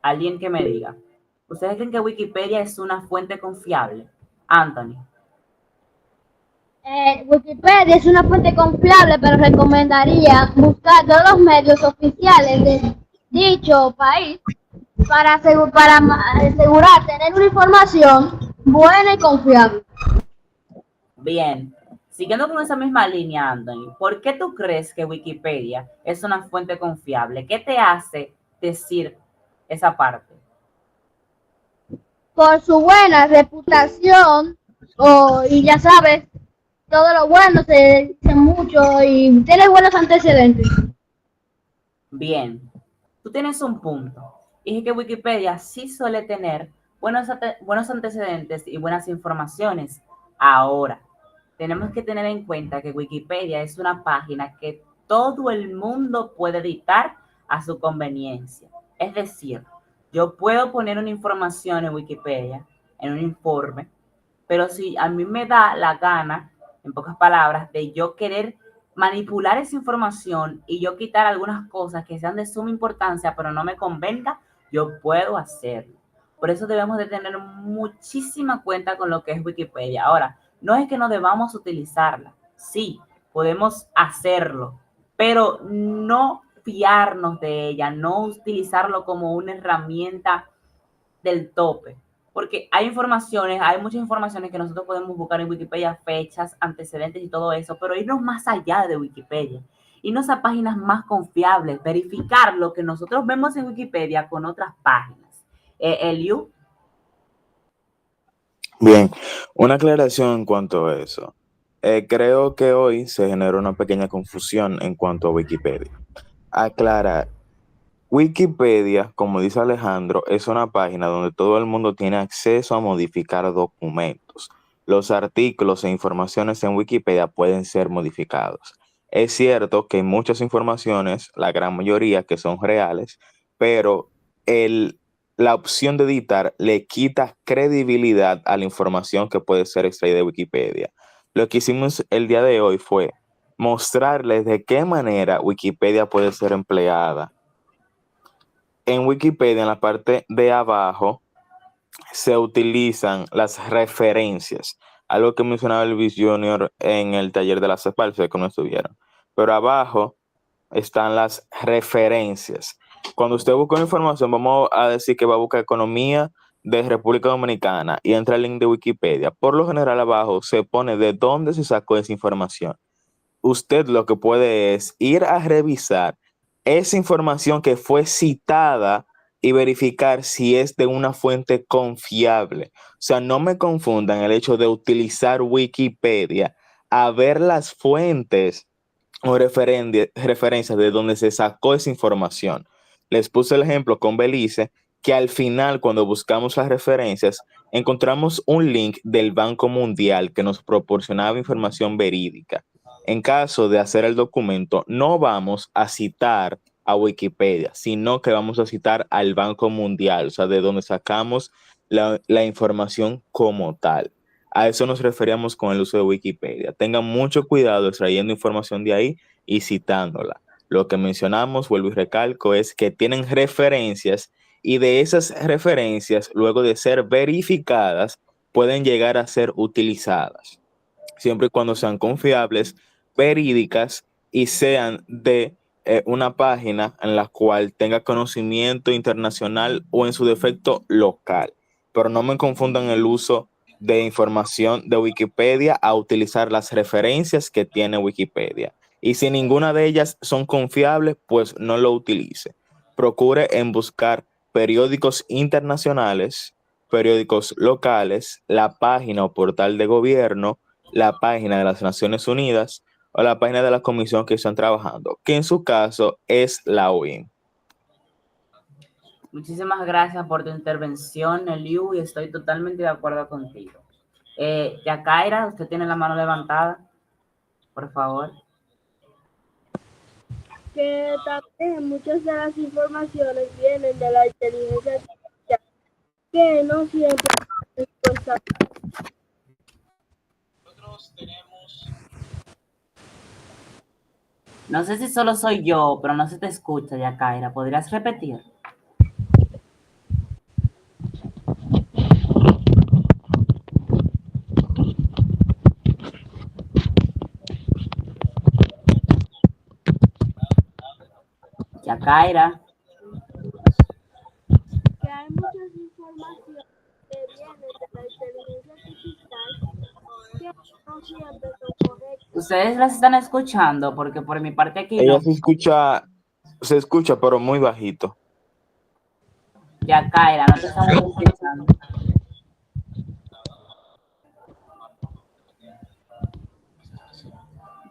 Alguien que me diga. ¿Ustedes creen que Wikipedia es una fuente confiable? Anthony. Wikipedia es una fuente confiable, pero recomendaría buscar todos los medios oficiales de dicho país para asegurar tener una información buena y confiable. Bien, siguiendo con esa misma línea, Anthony, ¿por qué tú crees que Wikipedia es una fuente confiable? ¿Qué te hace decir esa parte? Por su buena reputación, y ya sabes, todo lo bueno, se dice mucho y tiene buenos antecedentes. Bien, tú tienes un punto. Dije que Wikipedia sí suele tener buenos antecedentes y buenas informaciones. Ahora, tenemos que tener en cuenta que Wikipedia es una página que todo el mundo puede editar a su conveniencia. Es decir, yo puedo poner una información en Wikipedia, en un informe, pero si a mí me da la gana, en pocas palabras, de yo querer manipular esa información y yo quitar algunas cosas que sean de suma importancia, pero no me convenga, yo puedo hacerlo. Por eso debemos de tener muchísima cuenta con lo que es Wikipedia. Ahora, no es que no debamos utilizarla. Sí, podemos hacerlo, pero no fiarnos de ella, no utilizarlo como una herramienta del tope. Porque hay muchas informaciones que nosotros podemos buscar en Wikipedia, fechas, antecedentes y todo eso, pero irnos más allá de Wikipedia, irnos a páginas más confiables, verificar lo que nosotros vemos en Wikipedia con otras páginas. Eliu. Bien, una aclaración en cuanto a eso. Creo que hoy se generó una pequeña confusión en cuanto a Wikipedia. Aclarar, Wikipedia, como dice Alejandro, es una página donde todo el mundo tiene acceso a modificar documentos. Los artículos e informaciones en Wikipedia pueden ser modificados. Es cierto que hay muchas informaciones, la gran mayoría que son reales, pero el, la opción de editar le quita credibilidad a la información que puede ser extraída de Wikipedia. Lo que hicimos el día de hoy fue mostrarles de qué manera Wikipedia puede ser empleada. En Wikipedia, en la parte de abajo, se utilizan las referencias, algo que mencionaba Luis Junior en el taller de la CEPAL, sé que no estuvieron. Pero abajo están las referencias. Cuando usted busca una información, vamos a decir que va a buscar economía de República Dominicana y entra el link de Wikipedia. Por lo general abajo se pone de dónde se sacó esa información. Usted lo que puede es ir a revisar esa información que fue citada y verificar si es de una fuente confiable. O sea, no me confundan el hecho de utilizar Wikipedia a ver las fuentes o referencias de donde se sacó esa información. Les puse el ejemplo con Belice, que al final, cuando buscamos las referencias, encontramos un link del Banco Mundial que nos proporcionaba información verídica. En caso de hacer el documento, no vamos a citar a Wikipedia, sino que vamos a citar al Banco Mundial, o sea, de donde sacamos la información como tal. A eso nos referíamos con el uso de Wikipedia. Tengan mucho cuidado extrayendo información de ahí y citándola. Lo que mencionamos, vuelvo y recalco, es que tienen referencias y de esas referencias, luego de ser verificadas, pueden llegar a ser utilizadas, siempre y cuando sean confiables, verídicas y sean de una página en la cual tenga conocimiento internacional o en su defecto local. Pero no me confundan el uso de información de Wikipedia a utilizar las referencias que tiene Wikipedia. Y si ninguna de ellas son confiables, pues no lo utilice. Procure en buscar periódicos internacionales, periódicos locales, la página o portal de gobierno, la página de las Naciones Unidas o la página de la comisión que están trabajando, que en su caso es la OIM. Muchísimas gracias por tu intervención, Eliu, y estoy totalmente de acuerdo contigo. Yacaira, usted tiene la mano levantada, por favor. Que también muchas de las informaciones vienen de la inteligencia artificial, que no siempre es respuesta. Nosotros tenemos... No sé si solo soy yo, pero no se te escucha, Yacaira. ¿Podrías repetir? Yacaira. Que hay muchas informaciones que vienen de la inteligencia artificial que no siempre son correctas. Ustedes las están escuchando, porque por mi parte aquí Ella no. se escucha, pero muy bajito. Yacaira, no te estamos escuchando.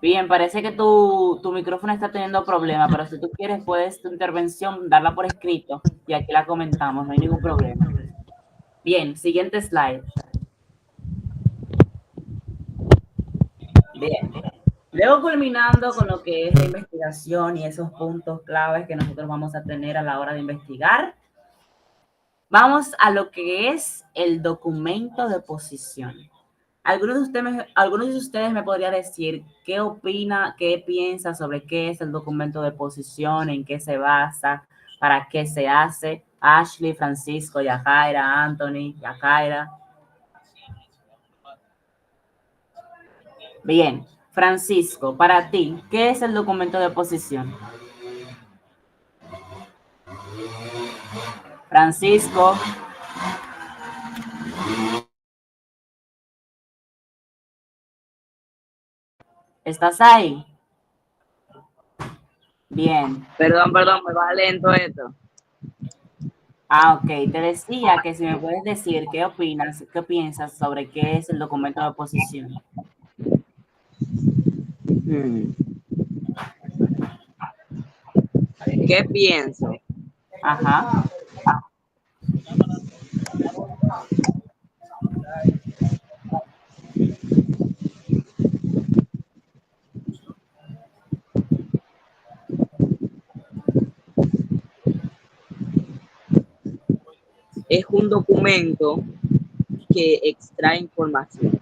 Bien, parece que tu micrófono está teniendo problemas, pero si tú quieres, puedes tu intervención darla por escrito y aquí la comentamos, no hay ningún problema. Bien, siguiente slide. Bien. Luego culminando con lo que es la investigación y esos puntos claves que nosotros vamos a tener a la hora de investigar, vamos a lo que es el documento de posición. Algunos de ustedes me podrían decir qué opina, qué piensa sobre qué es el documento de posición, en qué se basa, para qué se hace. Ashley, Francisco, Yajaira, Anthony, Yajaira. Bien, Francisco, para ti, ¿qué es el documento de posición? Francisco. ¿Estás ahí? Bien. Perdón, me va lento esto. Ah, ok. Te decía que si me puedes decir qué opinas, qué piensas sobre qué es el documento de posición. ¿Qué pienso? Ajá. Es un documento que extrae información.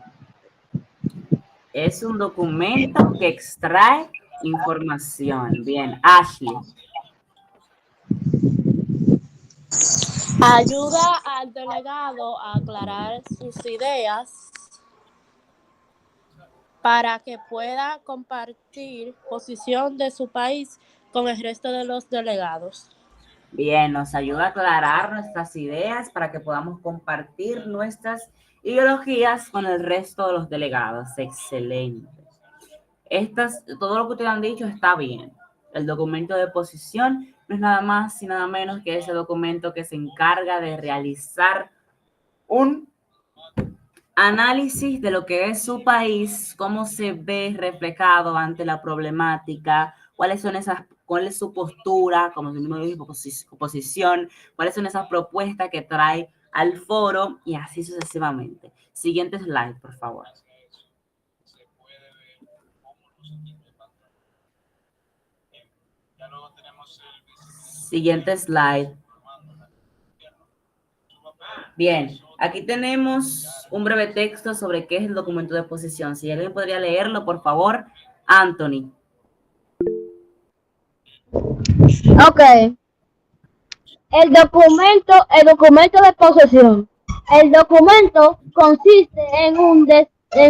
Es un documento que extrae información. Bien, Ashley. Ayuda al delegado a aclarar sus ideas para que pueda compartir posición de su país con el resto de los delegados. Bien, nos ayuda a aclarar nuestras ideas para que podamos compartir nuestras ideologías con el resto de los delegados. Excelente. Todo lo que ustedes han dicho está bien. El documento de posición no es nada más y nada menos que ese documento que se encarga de realizar un análisis de lo que es su país, cómo se ve reflejado ante la problemática, cuál es su postura, como se dice, posición, cuáles son esas propuestas que trae al foro y así sucesivamente. Siguiente slide, por favor. Se puede ver cómo los equipos van trabajando. Ya luego tenemos el Siguiente slide. Bien, aquí tenemos un breve texto sobre qué es el documento de posición. Si alguien podría leerlo, por favor, Anthony. Ok. El documento de posesión. El documento consiste en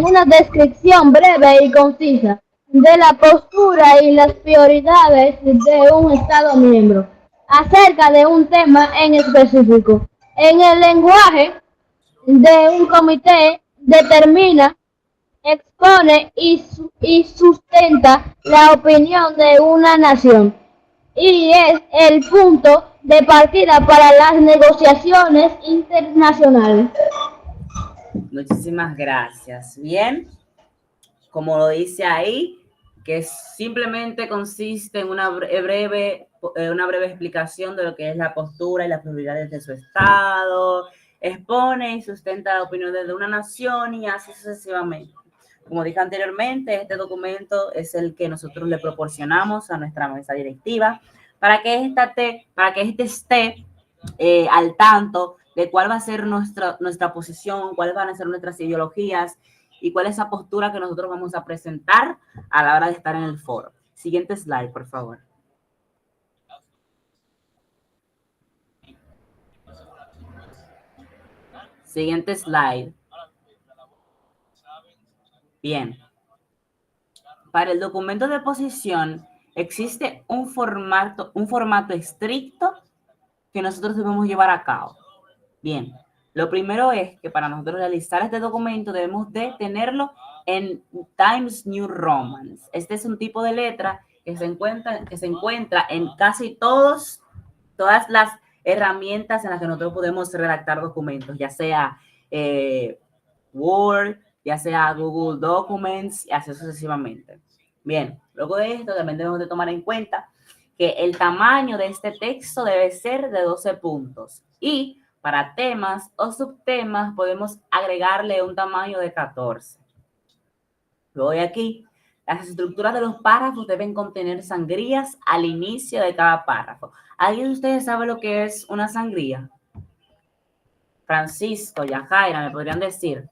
una descripción breve y concisa de la postura y las prioridades de un Estado miembro acerca de un tema en específico. En el lenguaje de un comité determina, expone y sustenta la opinión de una nación y es el punto de partida para las negociaciones internacionales. Muchísimas gracias. Bien, como lo dice ahí, que simplemente consiste en una breve explicación de lo que es la postura y las prioridades de su Estado, expone y sustenta la opinión de una nación y así sucesivamente. Como dije anteriormente, este documento es el que nosotros le proporcionamos a nuestra mesa directiva para que este esté al tanto de cuál va a ser nuestra posición, cuáles van a ser nuestras ideologías y cuál es esa postura que nosotros vamos a presentar a la hora de estar en el foro. Siguiente slide, por favor. Siguiente slide. Bien. Para el documento de posición existe un formato estricto que nosotros debemos llevar a cabo. Bien, lo primero es que para nosotros realizar este documento debemos de tenerlo en Times New Roman. Este es un tipo de letra que se encuentra en casi todas las herramientas en las que nosotros podemos redactar documentos, ya sea Word, ya sea Google Documents y así sucesivamente. Bien, luego de esto también debemos de tomar en cuenta que el tamaño de este texto debe ser de 12 puntos y para temas o subtemas podemos agregarle un tamaño de 14. Luego de aquí, las estructuras de los párrafos deben contener sangrías al inicio de cada párrafo. ¿Alguien de ustedes sabe lo que es una sangría? Francisco, Yajaira, ¿me podrían decir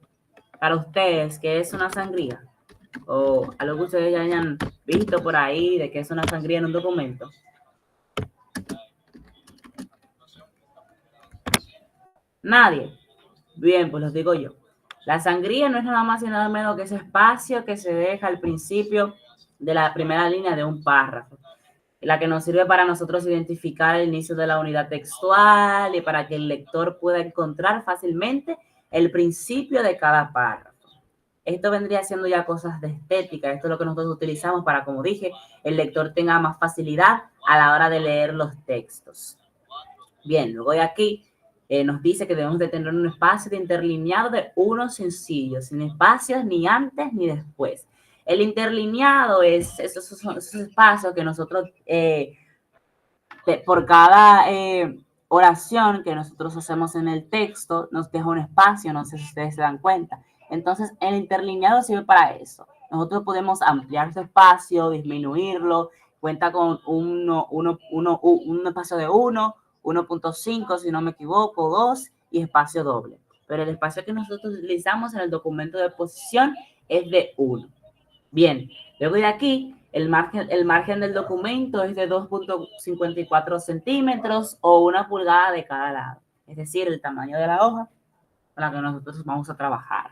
para ustedes qué es una sangría? O algo que ustedes ya hayan visto por ahí de qué es una sangría en un documento. Nadie. Bien, pues los digo yo. La sangría no es nada más y nada menos que ese espacio que se deja al principio de la primera línea de un párrafo, la que nos sirve para nosotros identificar el inicio de la unidad textual y para que el lector pueda encontrar fácilmente el principio de cada párrafo. Esto vendría siendo ya cosas de estética. Esto es lo que nosotros utilizamos para, como dije, el lector tenga más facilidad a la hora de leer los textos. Bien, luego de aquí nos dice que debemos de tener un espacio de interlineado de uno sencillo, sin espacios ni antes ni después. El interlineado es esos espacios que nosotros, por cada oración que nosotros hacemos en el texto, nos deja un espacio, no sé si ustedes se dan cuenta. Entonces, el interlineado sirve para eso. Nosotros podemos ampliar su espacio, disminuirlo, cuenta con un espacio de 1, 1.5, si no me equivoco, 2 y espacio doble. Pero el espacio que nosotros utilizamos en el documento de posición es de 1. Bien, luego de aquí, el margen del documento es de 2.54 centímetros o 1 pulgada de cada lado. Es decir, el tamaño de la hoja con la que nosotros vamos a trabajar.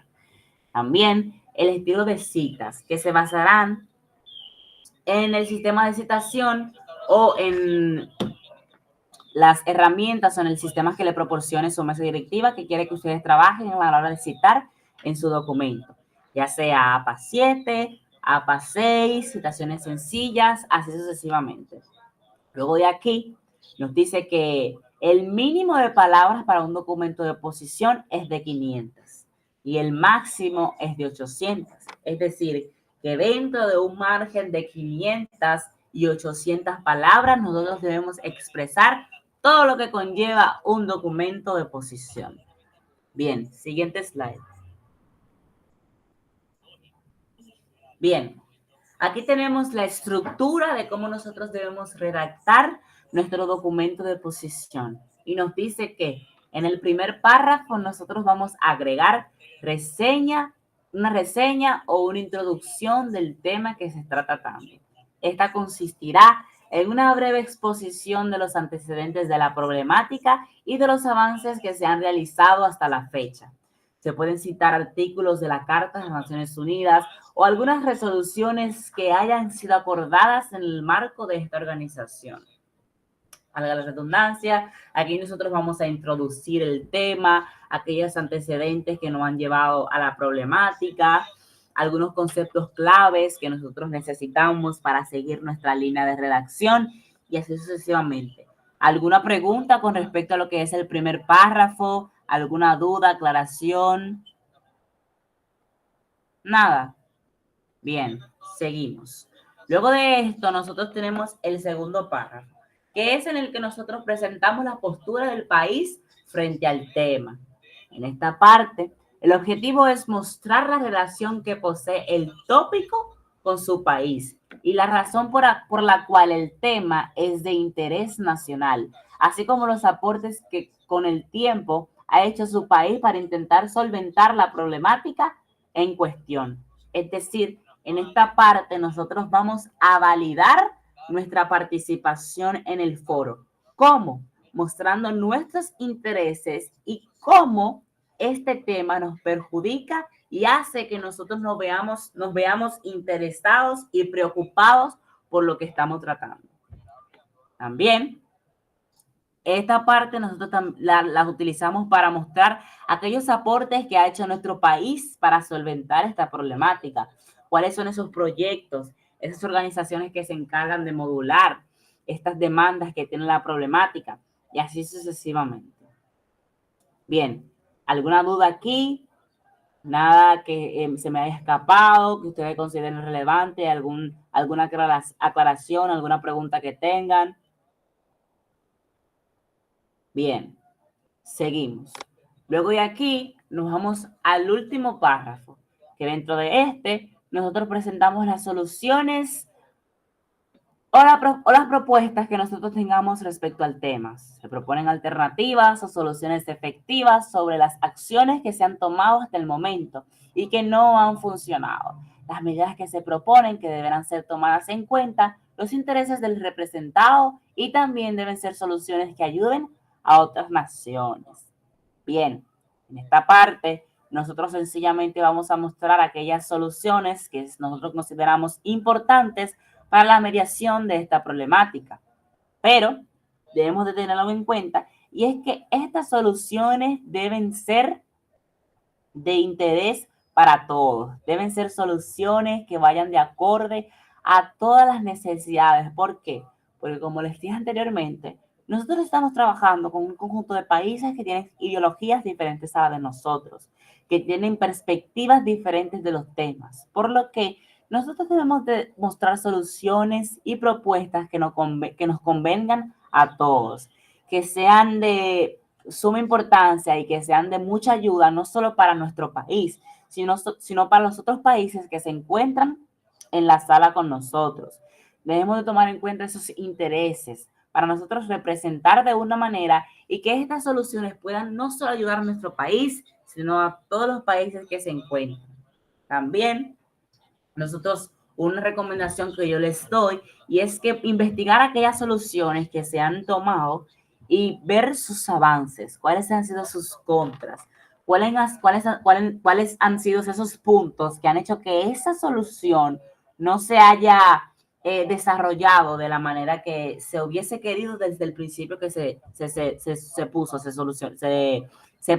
También el estilo de citas, que se basarán en el sistema de citación o en las herramientas o en el sistema que le proporcione su mesa directiva que quiere que ustedes trabajen a la hora de citar en su documento, ya sea APA 7, APA 6, citaciones sencillas, así sucesivamente. Luego de aquí nos dice que el mínimo de palabras para un documento de posición es de 500 y el máximo es de 800. Es decir, que dentro de un margen de 500 y 800 palabras nosotros debemos expresar todo lo que conlleva un documento de posición. Bien, siguiente slide. Bien, aquí tenemos la estructura de cómo nosotros debemos redactar nuestro documento de posición. Y nos dice que en el primer párrafo nosotros vamos a agregar una reseña o una introducción del tema que se está tratando. Esta consistirá en una breve exposición de los antecedentes de la problemática y de los avances que se han realizado hasta la fecha. Se pueden citar artículos de la Carta de las Naciones Unidas o algunas resoluciones que hayan sido acordadas en el marco de esta organización. Valga la redundancia, aquí nosotros vamos a introducir el tema, aquellos antecedentes que nos han llevado a la problemática, algunos conceptos claves que nosotros necesitamos para seguir nuestra línea de redacción y así sucesivamente. ¿Alguna pregunta con respecto a lo que es el primer párrafo? ¿Alguna duda, aclaración? Nada. Bien, seguimos. Luego de esto, nosotros tenemos el segundo párrafo, que es en el que nosotros presentamos la postura del país frente al tema. En esta parte, el objetivo es mostrar la relación que posee el tópico con su país y la razón por la cual el tema es de interés nacional, así como los aportes que con el tiempo ha hecho su país para intentar solventar la problemática en cuestión. Es decir, en esta parte nosotros vamos a validar nuestra participación en el foro. ¿Cómo? Mostrando nuestros intereses y cómo este tema nos perjudica y hace que nosotros nos veamos interesados y preocupados por lo que estamos tratando. También, esta parte nosotros la utilizamos para mostrar aquellos aportes que ha hecho nuestro país para solventar esta problemática. ¿Cuáles son esos proyectos, esas organizaciones que se encargan de modular estas demandas que tiene la problemática? Y así sucesivamente. Bien, ¿alguna duda aquí? Nada que se me haya escapado, que ustedes consideren relevante, alguna aclaración, alguna pregunta que tengan. Bien, seguimos. Luego de aquí nos vamos al último párrafo, que dentro de este nosotros presentamos las soluciones o las propuestas que nosotros tengamos respecto al tema. Se proponen alternativas o soluciones efectivas sobre las acciones que se han tomado hasta el momento y que no han funcionado. Las medidas que se proponen que deberán ser tomadas en cuenta, los intereses del representado y también deben ser soluciones que ayuden a otras naciones. Bien, en esta parte nosotros sencillamente vamos a mostrar aquellas soluciones que nosotros consideramos importantes para la mediación de esta problemática. Pero debemos de tenerlo en cuenta y es que estas soluciones deben ser de interés para todos. Deben ser soluciones que vayan de acorde a todas las necesidades. ¿Por qué? Porque como les dije anteriormente, nosotros estamos trabajando con un conjunto de países que tienen ideologías diferentes a las de nosotros, que tienen perspectivas diferentes de los temas, por lo que nosotros debemos de mostrar soluciones y propuestas que nos convengan a todos, que sean de suma importancia y que sean de mucha ayuda, no solo para nuestro país, sino para los otros países que se encuentran en la sala con nosotros. Debemos de tomar en cuenta esos intereses para nosotros representar de una manera y que estas soluciones puedan no solo ayudar a nuestro país, sino a todos los países que se encuentran. También nosotros, una recomendación que yo les doy y es que investigar aquellas soluciones que se han tomado y ver sus avances, cuáles han sido sus contras, cuáles han sido esos puntos que han hecho que esa solución no se haya desarrollado de la manera que se hubiese querido desde el principio que se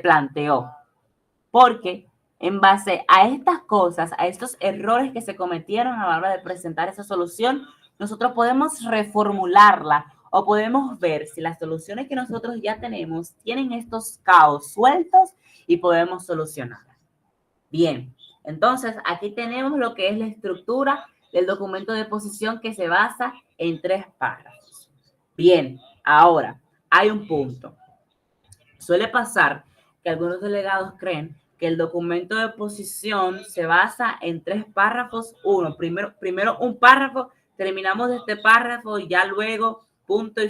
planteó. Porque en base a estas cosas, a estos errores que se cometieron a la hora de presentar esa solución, nosotros podemos reformularla o podemos ver si las soluciones que nosotros ya tenemos tienen estos caos sueltos y podemos solucionarlas. Bien, entonces aquí tenemos lo que es la estructura del documento de posición que se basa en 3 párrafos. Bien, ahora hay un punto. Suele pasar que algunos delegados creen que el documento de posición se basa en 3 párrafos. Primero un párrafo, terminamos de este párrafo y ya luego punto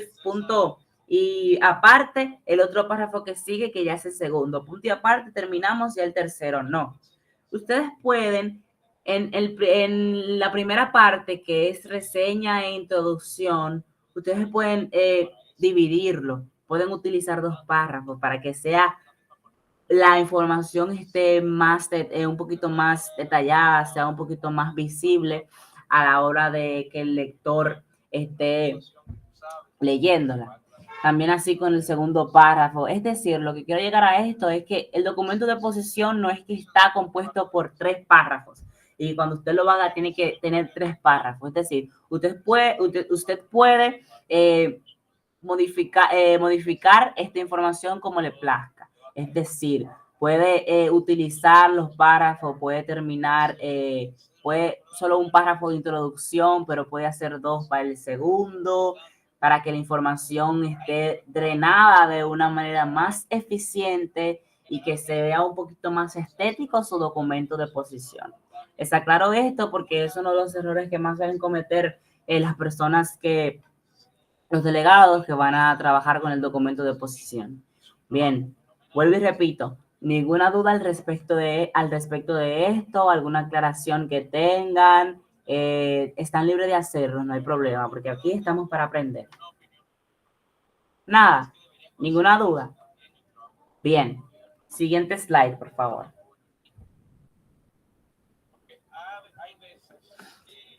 y aparte el otro párrafo que sigue, que ya es el segundo. Punto y aparte terminamos ya el tercero. No. Ustedes pueden, en la primera parte, que es reseña e introducción, ustedes pueden dividirlo. Pueden utilizar 2 párrafos para que sea la información esté un poquito más detallada, sea un poquito más visible a la hora de que el lector esté leyéndola. También así con el segundo párrafo. Es decir, lo que quiero llegar a esto es que el documento de posición no es que está compuesto por 3 párrafos. Y cuando usted lo haga, tiene que tener 3 párrafos. Es decir, usted puede modificar esta información como le plazca. Es decir, puede utilizar los párrafos, puede terminar, puede solo un párrafo de introducción, pero puede hacer 2 para el segundo, para que la información esté drenada de una manera más eficiente y que se vea un poquito más estético su documento de posición. Está claro esto porque es uno de los errores que más suelen cometer las personas los delegados que van a trabajar con el documento de posición. Bien, vuelvo y repito, ninguna duda al respecto de esto, alguna aclaración que tengan, están libres de hacerlo, no hay problema, porque aquí estamos para aprender. Nada, ninguna duda. Bien, siguiente slide, por favor.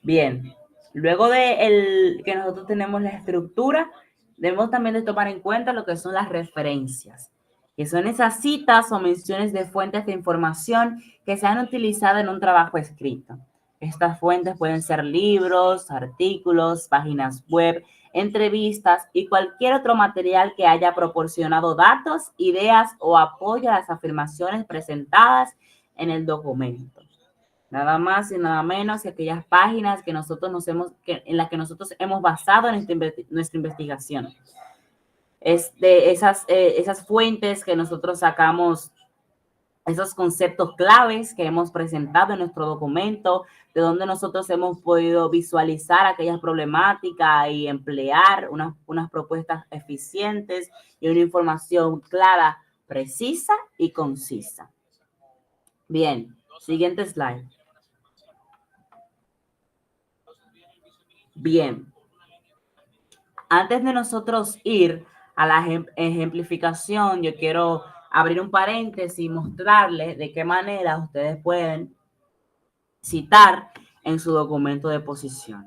Bien. Luego de que nosotros tenemos la estructura, debemos también de tomar en cuenta lo que son las referencias, que son esas citas o menciones de fuentes de información que se han utilizado en un trabajo escrito. Estas fuentes pueden ser libros, artículos, páginas web, entrevistas y cualquier otro material que haya proporcionado datos, ideas o apoyo a las afirmaciones presentadas en el documento. Nada más y nada menos que aquellas páginas que nosotros en las que nosotros hemos basado nuestra investigación. Es de esas fuentes que nosotros sacamos, esos conceptos claves que hemos presentado en nuestro documento, de donde nosotros hemos podido visualizar aquellas problemáticas y emplear unas propuestas eficientes y una información clara, precisa y concisa. Bien, siguiente slide. Bien. Antes de nosotros ir a la ejemplificación, yo quiero abrir un paréntesis y mostrarles de qué manera ustedes pueden citar en su documento de posición.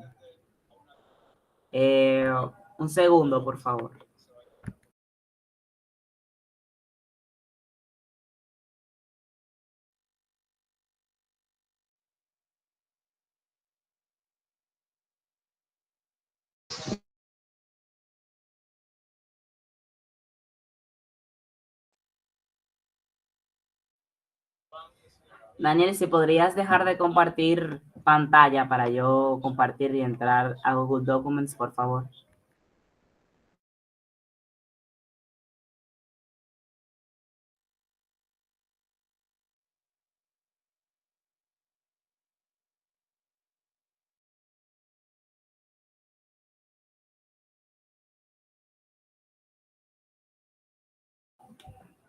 Un segundo, por favor. Daniel, si podrías dejar de compartir pantalla para yo compartir y entrar a Google Documents, por favor.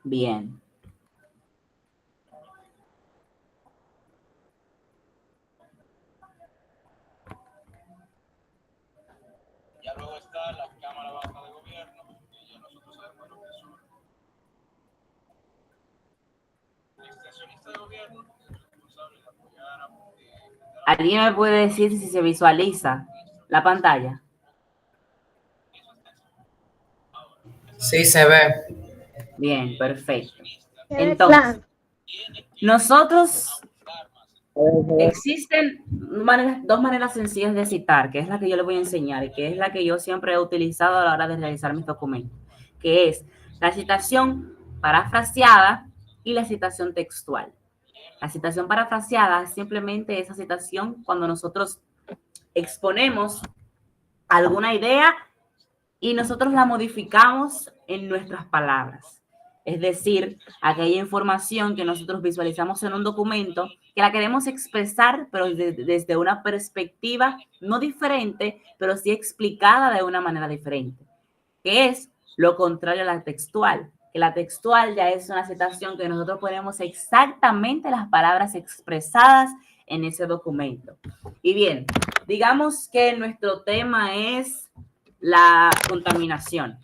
Bien. Ya luego está la Cámara Baja de Gobierno, y ya nosotros sabemos lo que son. El extensionista de gobierno es responsable de apoyar a... ¿Alguien me puede decir si se visualiza la pantalla? Sí, se ve. Bien, perfecto. Se ve Entonces, claro. nosotros existen dos maneras sencillas de citar, que es la que yo les voy a enseñar y que es la que yo siempre he utilizado a la hora de realizar mis documentos, que es la citación parafraseada y la citación textual. La citación parafraseada es simplemente esa citación cuando nosotros exponemos alguna idea y nosotros la modificamos en nuestras palabras. Es decir, aquella información que nosotros visualizamos en un documento, que la queremos expresar, pero desde una perspectiva no diferente, pero sí explicada de una manera diferente, que es lo contrario a la textual. Que la textual ya es una citación que nosotros ponemos exactamente las palabras expresadas en ese documento. Y bien, digamos que nuestro tema es la contaminación.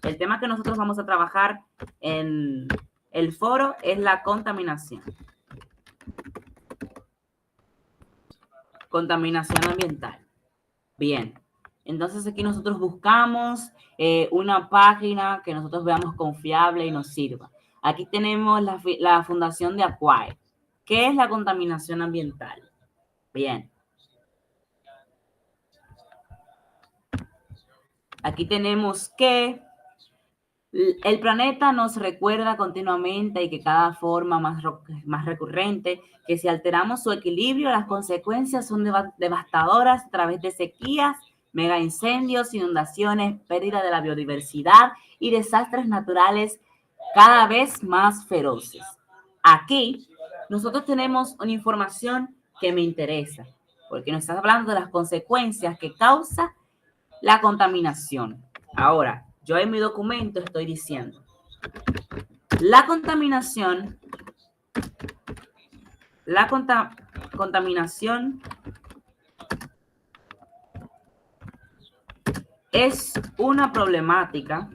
El tema que nosotros vamos a trabajar en el foro es la contaminación. Contaminación ambiental. Bien. Entonces aquí nosotros buscamos una página que nosotros veamos confiable y nos sirva. Aquí tenemos la fundación de ACUAE. ¿Qué es la contaminación ambiental? Bien. Aquí tenemos que el planeta nos recuerda continuamente y que cada forma más recurrente, que si alteramos su equilibrio, las consecuencias son devastadoras a través de sequías, mega incendios, inundaciones, pérdida de la biodiversidad y desastres naturales cada vez más feroces. Aquí nosotros tenemos una información que me interesa, porque nos está hablando de las consecuencias que causa la contaminación. Ahora, yo en mi documento estoy diciendo, la contaminación es una problemática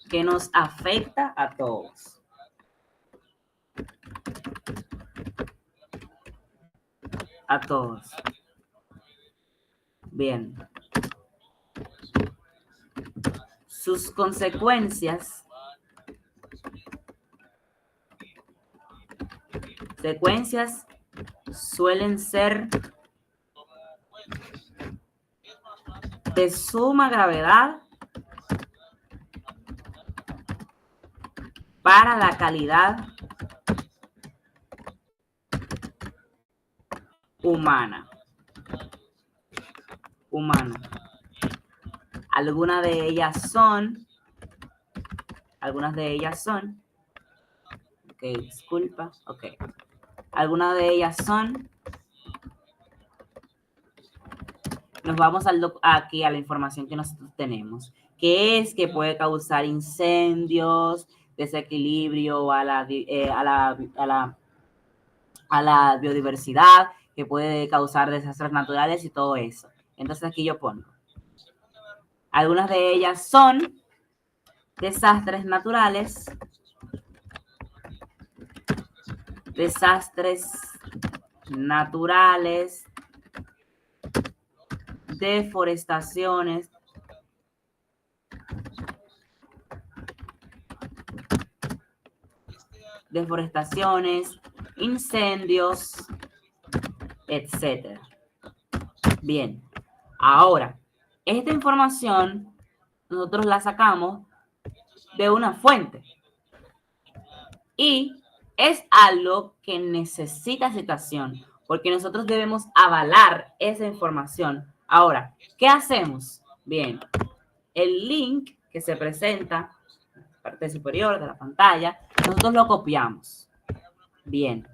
que nos afecta a todos. A todos. Bien. Sus consecuencias suelen ser de suma gravedad para la calidad humana. Algunas de ellas son, ok, disculpa, ok. Algunas de ellas son, nos vamos aquí a la información que nosotros tenemos, que es que puede causar incendios, desequilibrio a la biodiversidad, que puede causar desastres naturales y todo eso. Entonces aquí yo pongo. Algunas de ellas son desastres naturales, deforestaciones, incendios, etcétera. Bien, ahora, esta información nosotros la sacamos de una fuente y es algo que necesita citación, porque nosotros debemos avalar esa información. Ahora, ¿qué hacemos? Bien, el link que se presenta en la parte superior de la pantalla, nosotros lo copiamos. Bien,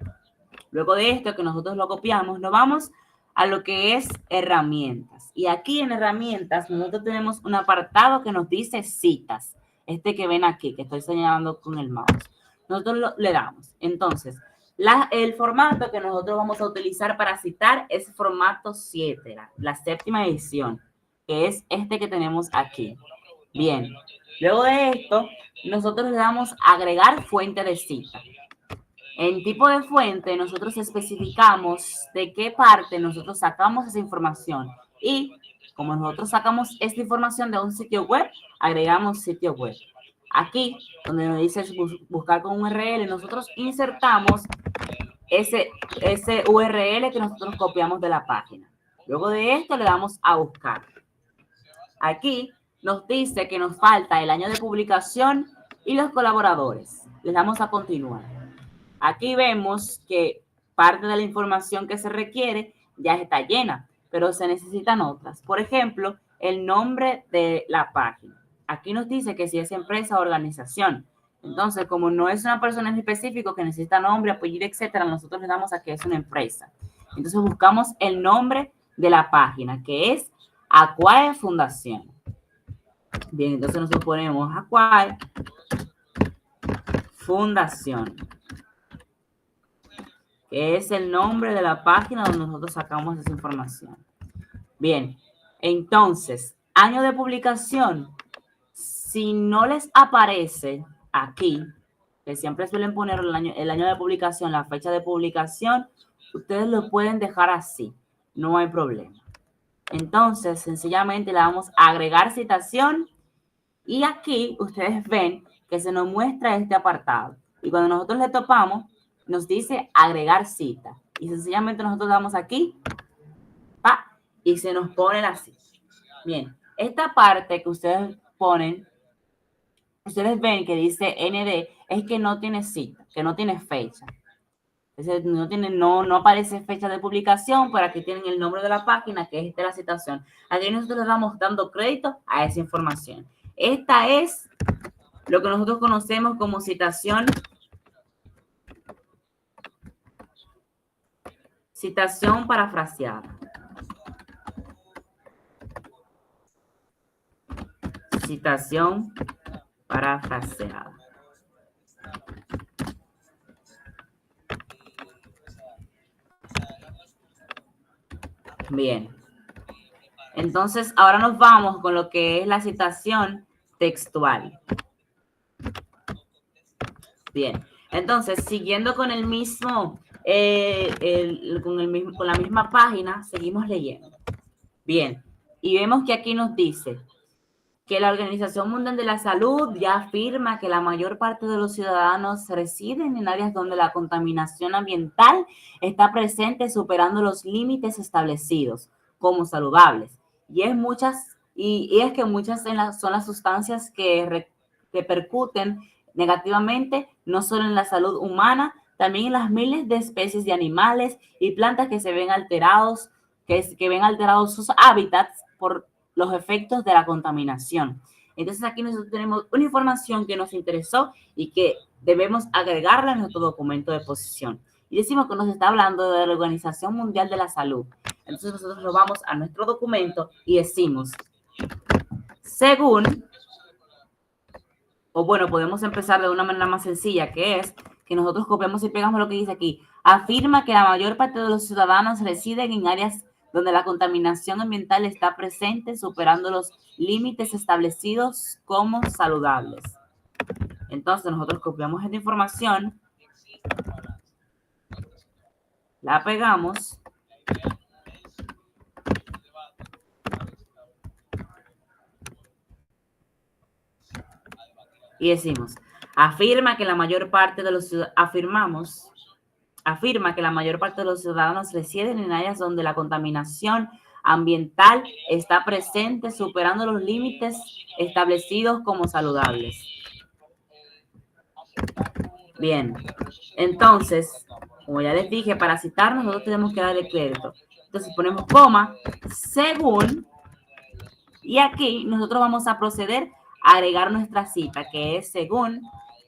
luego de esto que nosotros lo copiamos, nos vamos a lo que es herramientas. Y aquí en herramientas nosotros tenemos un apartado que nos dice citas. Este que ven aquí, que estoy señalando con el mouse. Nosotros le damos. Entonces, el formato que nosotros vamos a utilizar para citar es formato 7, la 7ª edición, que es este que tenemos aquí. Bien, luego de esto, nosotros le damos agregar fuente de cita. En tipo de fuente, nosotros especificamos de qué parte nosotros sacamos esa información. Y como nosotros sacamos esta información de un sitio web, agregamos sitio web. Aquí, donde nos dice buscar con URL, nosotros insertamos ese URL que nosotros copiamos de la página. Luego de esto le damos a buscar. Aquí nos dice que nos falta el año de publicación y los colaboradores. Le damos a continuar. Aquí vemos que parte de la información que se requiere ya está llena, pero se necesitan otras. Por ejemplo, el nombre de la página. Aquí nos dice que si es empresa o organización. Entonces, como no es una persona en específico que necesita nombre, apellido, etcétera, nosotros le damos a que es una empresa. Entonces, buscamos el nombre de la página, que es Acquae Fundación. Bien, entonces nosotros ponemos Acquae Fundación, que es el nombre de la página donde nosotros sacamos esa información. Bien, entonces, año de publicación. Si no les aparece aquí, que siempre suelen poner el año de publicación, la fecha de publicación, ustedes lo pueden dejar así, no hay problema. Entonces, sencillamente le damos a agregar citación y aquí ustedes ven que se nos muestra este apartado. Y cuando nosotros le topamos, nos dice agregar cita. Y sencillamente nosotros damos aquí y se nos pone la cita. Bien, esta parte que ustedes ponen, ustedes ven que dice ND, es que no tiene cita, que no tiene fecha. No aparece fecha de publicación, pero aquí tienen el nombre de la página, que es de la citación. Aquí nosotros le damos dando crédito a esa información. Esta es lo que nosotros conocemos como citación parafraseada. Citación parafraseada. Bien. Entonces, ahora nos vamos con lo que es la citación textual. Bien. Entonces, siguiendo con el mismo, con la misma página, seguimos leyendo. Bien. Y vemos que aquí nos dice que la Organización Mundial de la Salud ya afirma que la mayor parte de los ciudadanos residen en áreas donde la contaminación ambiental está presente, superando los límites establecidos como saludables. Y es que muchas son las sustancias que repercuten negativamente no solo en la salud humana, también en las miles de especies de animales y plantas que se ven alterados, que ven alterados sus hábitats por los efectos de la contaminación. Entonces aquí nosotros tenemos una información que nos interesó y que debemos agregarla a nuestro documento de posición. Y decimos que nos está hablando de la Organización Mundial de la Salud. Entonces nosotros nos vamos a nuestro documento y decimos, según, o bueno, podemos empezar de una manera más sencilla, que es que nosotros copiamos y pegamos lo que dice aquí. Afirma que la mayor parte de los ciudadanos residen en áreas donde la contaminación ambiental está presente, superando los límites establecidos como saludables. Entonces nosotros copiamos esta información, la pegamos y decimos, afirma que la mayor parte de los ciudadanos residen en áreas donde la contaminación ambiental está presente, superando los límites establecidos como saludables. Bien, entonces, como ya les dije, para citar nosotros tenemos que darle crédito. Entonces ponemos coma, según, y aquí nosotros vamos a proceder a agregar nuestra cita, que es según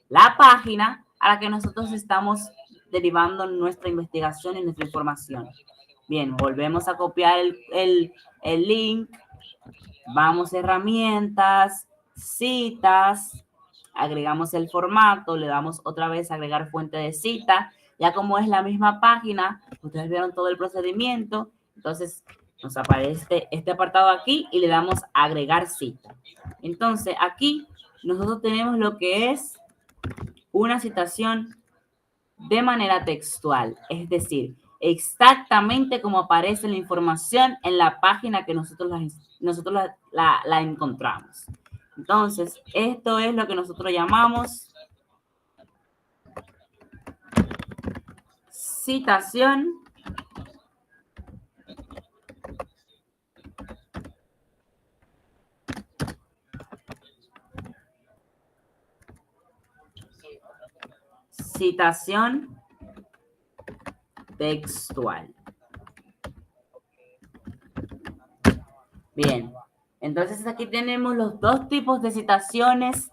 la página a la que nosotros estamos derivando nuestra investigación y nuestra información. Bien, volvemos a copiar el link, vamos a herramientas, citas, agregamos el formato, le damos otra vez a agregar fuente de cita. Ya como es la misma página, ustedes vieron todo el procedimiento, entonces nos aparece este apartado aquí y le damos a agregar cita. Entonces aquí nosotros tenemos lo que es una citación de manera textual, es decir, exactamente como aparece la información en la página que nosotros la encontramos. Entonces, esto es lo que nosotros llamamos citación textual. Bien, entonces aquí tenemos los dos tipos de citaciones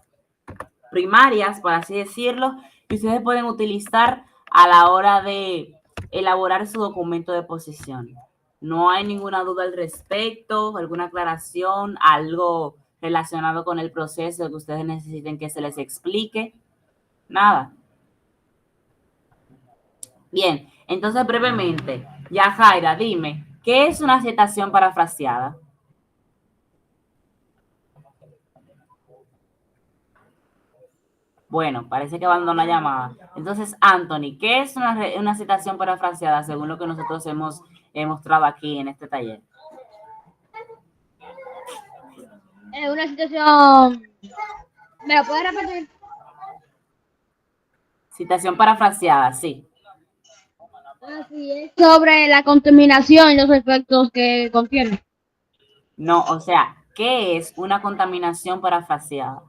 primarias, por así decirlo, que ustedes pueden utilizar a la hora de elaborar su documento de posición. No hay ninguna duda al respecto, alguna aclaración, algo relacionado con el proceso que ustedes necesiten que se les explique. Nada. Bien, entonces brevemente, Yajaira, dime, ¿qué es una citación parafraseada? Bueno, parece que abandonó la llamada. Entonces, Anthony, ¿qué es una citación parafraseada según lo que nosotros hemos mostrado aquí en este taller? Una situación... ¿Me lo puedes repetir? Citación parafraseada, sí. Así es. Sobre la contaminación y los efectos que contiene. No, o sea, ¿qué es una contaminación parafraseada?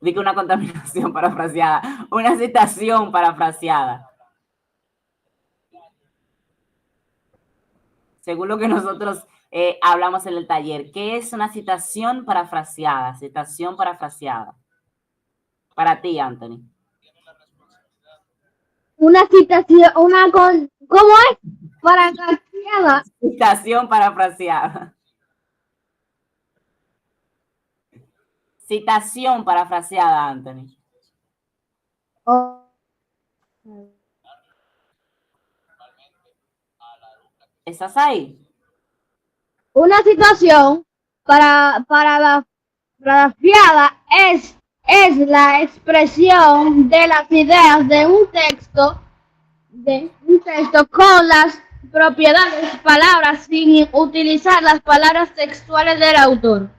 Digo una contaminación parafraseada, una citación parafraseada. Según lo que nosotros hablamos en el taller, ¿qué es una citación parafraseada? Citación parafraseada. Para ti, Anthony. Una citación, ¿cómo es? Parafraseada. Citación parafraseada. Citación parafraseada, Anthony. ¿Estás ahí? Una situación parafraseada es la expresión de las ideas de un texto con las propiedades palabras sin utilizar las palabras textuales del autor.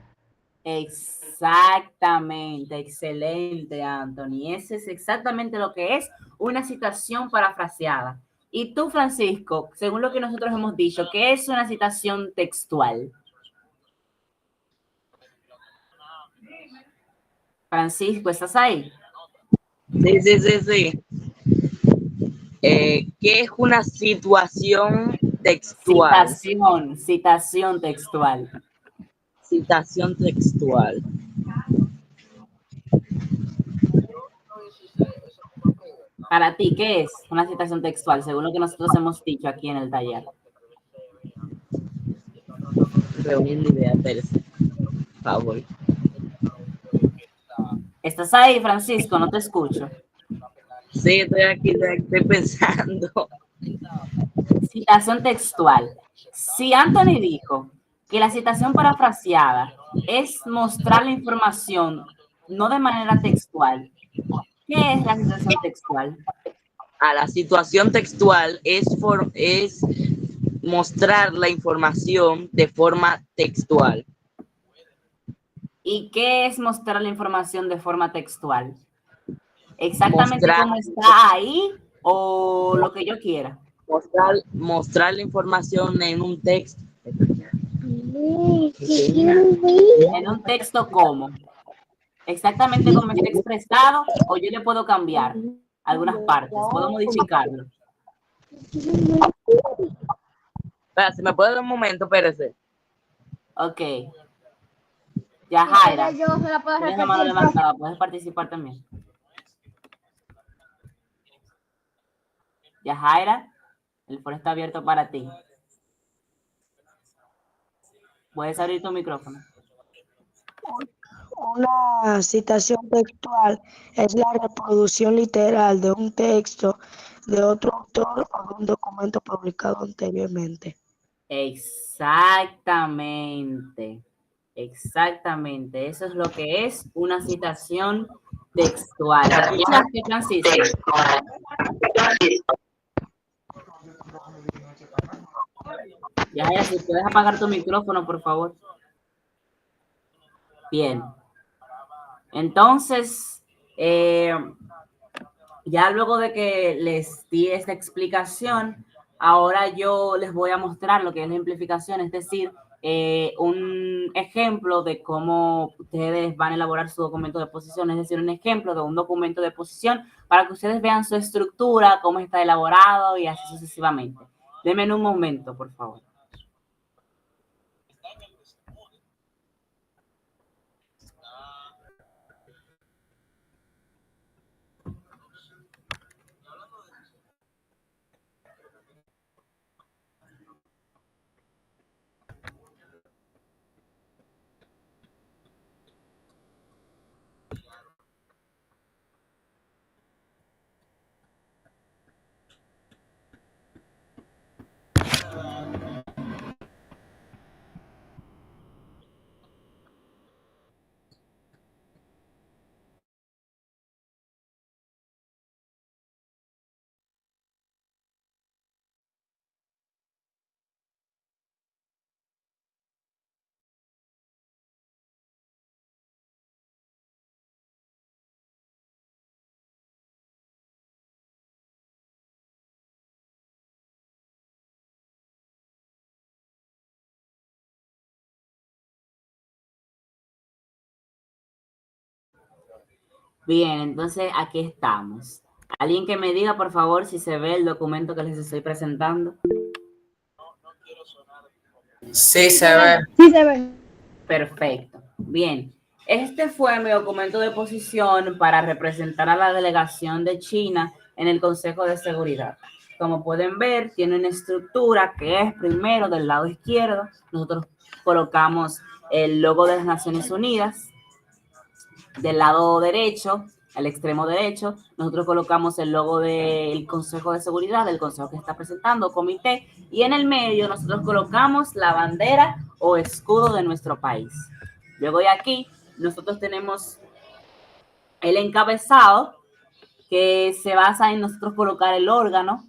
Exactamente, excelente, Anthony. Ese es exactamente lo que es una citación parafraseada. Y tú, Francisco, según lo que nosotros hemos dicho, ¿qué es una citación textual? Francisco, ¿estás ahí? Sí. ¿Qué es una situación textual? Citación textual. Citación textual. Para ti, ¿qué es una citación textual? Según lo que nosotros hemos dicho aquí en el taller. Reuniendo ideas, espérese, por favor. ¿Estás ahí, Francisco? No te escucho. Sí, estoy aquí, estoy pensando. Citación textual. Si Anthony dijo que la citación parafraseada es mostrar la información no de manera textual, ¿qué es la citación textual? La situación textual es mostrar la información de forma textual. ¿Y qué es mostrar la información de forma textual? ¿Exactamente Mostrar, como está ahí o lo que yo quiera? mostrar la información en un texto. En un texto, ¿cómo? Exactamente como está expresado, o yo le puedo cambiar algunas partes, puedo modificarlo. Espera, si me puede dar un momento, espérese. Ok. Yajaira, Yo se la puedo tienes la mano repetir. levantada, puedes participar también. Yajaira, el foro está abierto para ti. Puedes abrir tu micrófono. Una citación textual es la reproducción literal de un texto de otro autor o de un documento publicado anteriormente. Exactamente. Eso es lo que es una citación textual. ¿Escuchaste, Francisco? Yajaira, si puedes apagar tu micrófono, por favor. Bien. Entonces, ya luego de que les di esta explicación, ahora yo les voy a mostrar lo que es la simplificación, es decir, un ejemplo de cómo ustedes van a elaborar su documento de posición, es decir, un ejemplo de un documento de posición para que ustedes vean su estructura, cómo está elaborado y así sucesivamente. Denme un momento, por favor. Bien, entonces aquí estamos. Alguien que me diga, por favor, si se ve el documento que les estoy presentando. Sí se ve. Sí se ve. Perfecto. Bien. Este fue mi documento de posición para representar a la delegación de China en el Consejo de Seguridad. Como pueden ver, tiene una estructura que es primero del lado izquierdo. Nosotros colocamos el logo de las Naciones Unidas. Del lado derecho, al extremo derecho, nosotros colocamos el logo del Consejo de Seguridad, del consejo que está presentando, comité, y en el medio nosotros colocamos la bandera o escudo de nuestro país. Luego de aquí, nosotros tenemos el encabezado, que se basa en nosotros colocar el órgano,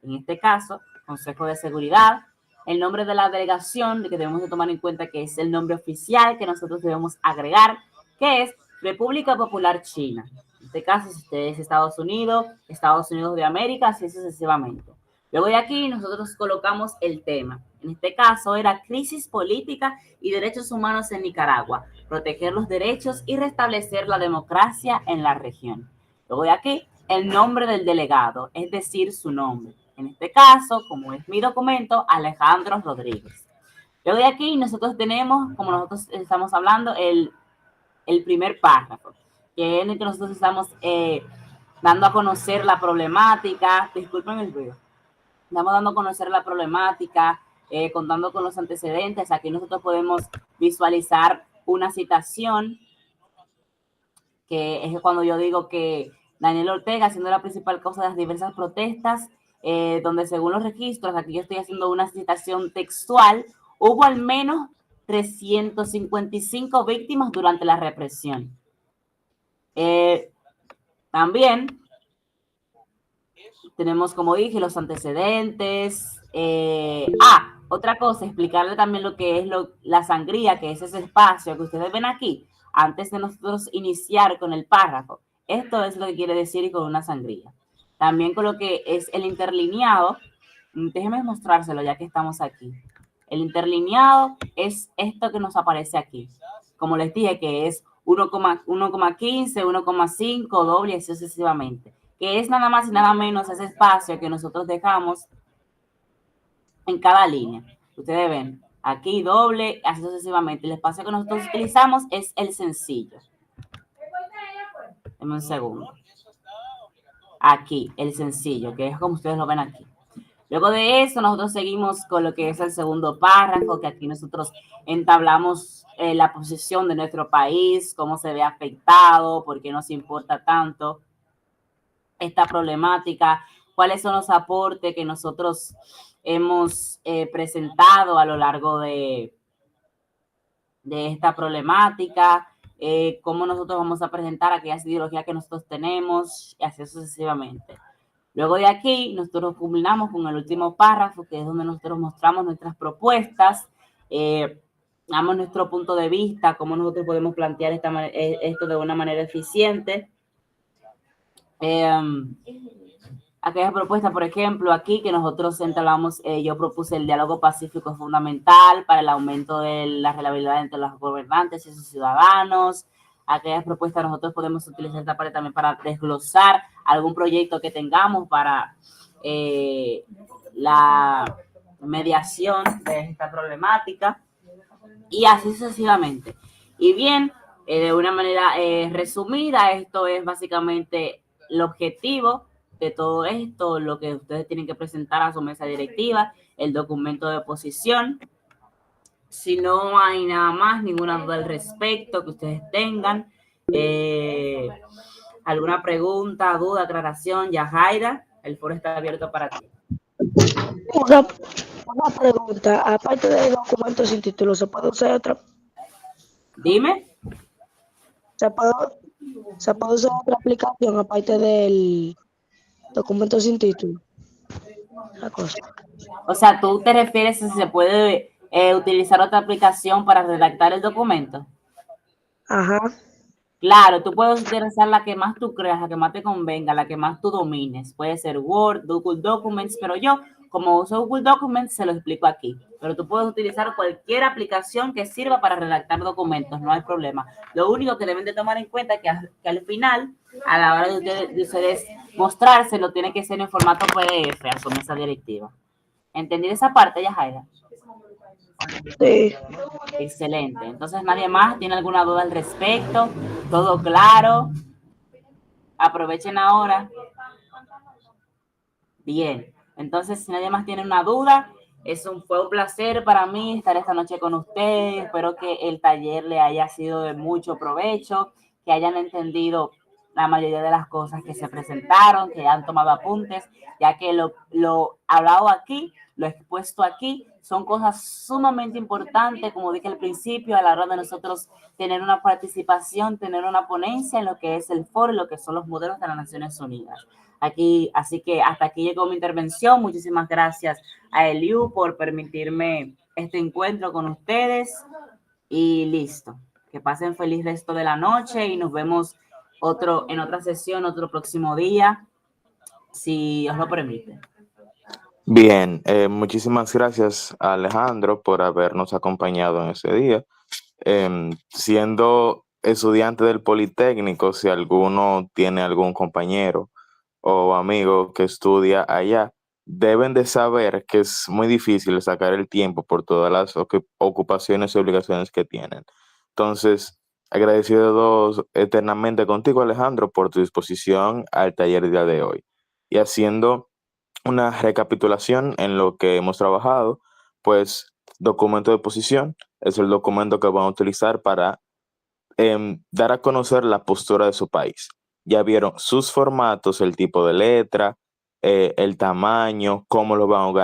en este caso, Consejo de Seguridad, el nombre de la delegación, que debemos de tomar en cuenta que es el nombre oficial que nosotros debemos agregar, que es República Popular China. En este caso, si usted es Estados Unidos de América, así sucesivamente. Luego de aquí, nosotros colocamos el tema. En este caso, era crisis política y derechos humanos en Nicaragua, proteger los derechos y restablecer la democracia en la región. Luego de aquí, el nombre del delegado, es decir, su nombre. En este caso, como es mi documento, Alejandro Rodríguez. Luego de aquí, nosotros tenemos, como nosotros estamos hablando, el primer párrafo, que es en el que nosotros estamos dando a conocer la problemática. Disculpen el ruido. Estamos dando a conocer la problemática, contando con los antecedentes. Aquí nosotros podemos visualizar una citación, que es cuando yo digo que Daniel Ortega, siendo la principal causa de las diversas protestas, donde según los registros, aquí yo estoy haciendo una citación textual, hubo al menos 355 víctimas durante la represión. También tenemos, como dije, los antecedentes. Otra cosa, explicarle también lo que es la sangría, que es ese espacio que ustedes ven aquí, antes de nosotros iniciar con el párrafo. Esto es lo que quiere decir con una sangría. También con lo que es el interlineado. Déjenme mostrárselo ya que estamos aquí. El interlineado es esto que nos aparece aquí. Como les dije, que es 1,15, 1,5, doble y así sucesivamente. Que es nada más y nada menos ese espacio que nosotros dejamos en cada línea. Ustedes ven, aquí doble, así sucesivamente. El espacio que nosotros utilizamos es el sencillo. Deme un segundo. Aquí, el sencillo, que es como ustedes lo ven aquí. Luego de eso, nosotros seguimos con lo que es el segundo párrafo, que aquí nosotros entablamos la posición de nuestro país, cómo se ve afectado, por qué nos importa tanto esta problemática, cuáles son los aportes que nosotros hemos presentado a lo largo de esta problemática, cómo nosotros vamos a presentar aquellas ideologías que nosotros tenemos, y así sucesivamente. Luego de aquí, nosotros culminamos con el último párrafo, que es donde nosotros mostramos nuestras propuestas, damos nuestro punto de vista, cómo nosotros podemos plantear esto de una manera eficiente. Aquellas propuestas, por ejemplo, aquí que nosotros entablamos, yo propuse el diálogo pacífico es fundamental para el aumento de la reliabilidad entre los gobernantes y sus ciudadanos. Aquellas propuestas nosotros podemos utilizar esta parte también para desglosar algún proyecto que tengamos para la mediación de esta problemática y así sucesivamente. Y bien, de una manera resumida, esto es básicamente el objetivo de todo esto, lo que ustedes tienen que presentar a su mesa directiva, el documento de posición. Si no hay nada más, ninguna duda al respecto que ustedes tengan, alguna pregunta, duda, aclaración, Yajaira, el foro está abierto para ti. Una pregunta, aparte del documento sin título, ¿se puede usar otra? Dime. ¿Se puede usar otra aplicación aparte del documento sin título? O sea, ¿tú te refieres a si se puede utilizar otra aplicación para redactar el documento? Ajá. Claro, tú puedes utilizar la que más tú creas, la que más te convenga, la que más tú domines. Puede ser Word, Google Documents, pero yo, como uso Google Documents, se lo explico aquí. Pero tú puedes utilizar cualquier aplicación que sirva para redactar documentos, no hay problema. Lo único que deben de tomar en cuenta es que al final, a la hora de ustedes mostrárselo, tiene que ser en formato PDF a su mesa directiva. ¿Entendí esa parte, Yajaira? Sí. Excelente. Entonces, ¿nadie más tiene alguna duda al respecto? ¿Todo claro? Aprovechen ahora. Bien. Entonces, si nadie más tiene una duda, fue un placer para mí estar esta noche con ustedes. Espero que el taller le haya sido de mucho provecho, que hayan entendido la mayoría de las cosas que se presentaron, que han tomado apuntes, ya que lo hablado aquí, lo expuesto aquí, son cosas sumamente importantes, como dije al principio, a la hora de nosotros tener una participación, tener una ponencia en lo que es el foro, lo que son los modelos de las Naciones Unidas. Así que hasta aquí llegó mi intervención. Muchísimas gracias a Eliu por permitirme este encuentro con ustedes y listo. Que pasen feliz resto de la noche y nos vemos en otra sesión, otro próximo día, si os lo permite. Bien, muchísimas gracias a Alejandro por habernos acompañado en ese día. Siendo estudiantes del Politécnico, si alguno tiene algún compañero o amigo que estudia allá, deben de saber que es muy difícil sacar el tiempo por todas las ocupaciones y obligaciones que tienen. Entonces, agradecido eternamente contigo, Alejandro, por tu disposición al taller del día de hoy. Y haciendo una recapitulación en lo que hemos trabajado, pues documento de posición es el documento que van a utilizar para dar a conocer la postura de su país. Ya vieron sus formatos, el tipo de letra, el tamaño, cómo van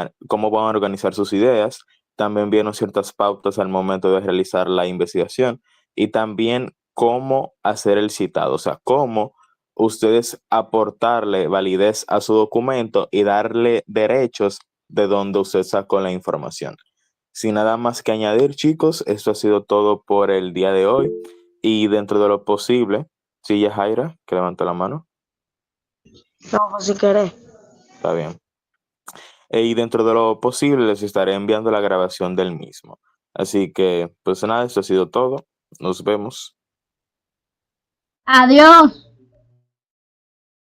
a organizar sus ideas. También vieron ciertas pautas al momento de realizar la investigación y también cómo hacer el citado, o sea, cómo ustedes aportarle validez a su documento y darle derechos de donde usted sacó la información. Sin nada más que añadir, chicos, esto ha sido todo por el día de hoy. Y dentro de lo posible, sí, Yajaira, que levantó la mano. No, pues si querés. Está bien. Y dentro de lo posible, les estaré enviando la grabación del mismo. Así que, pues nada, esto ha sido todo. Nos vemos. Adiós.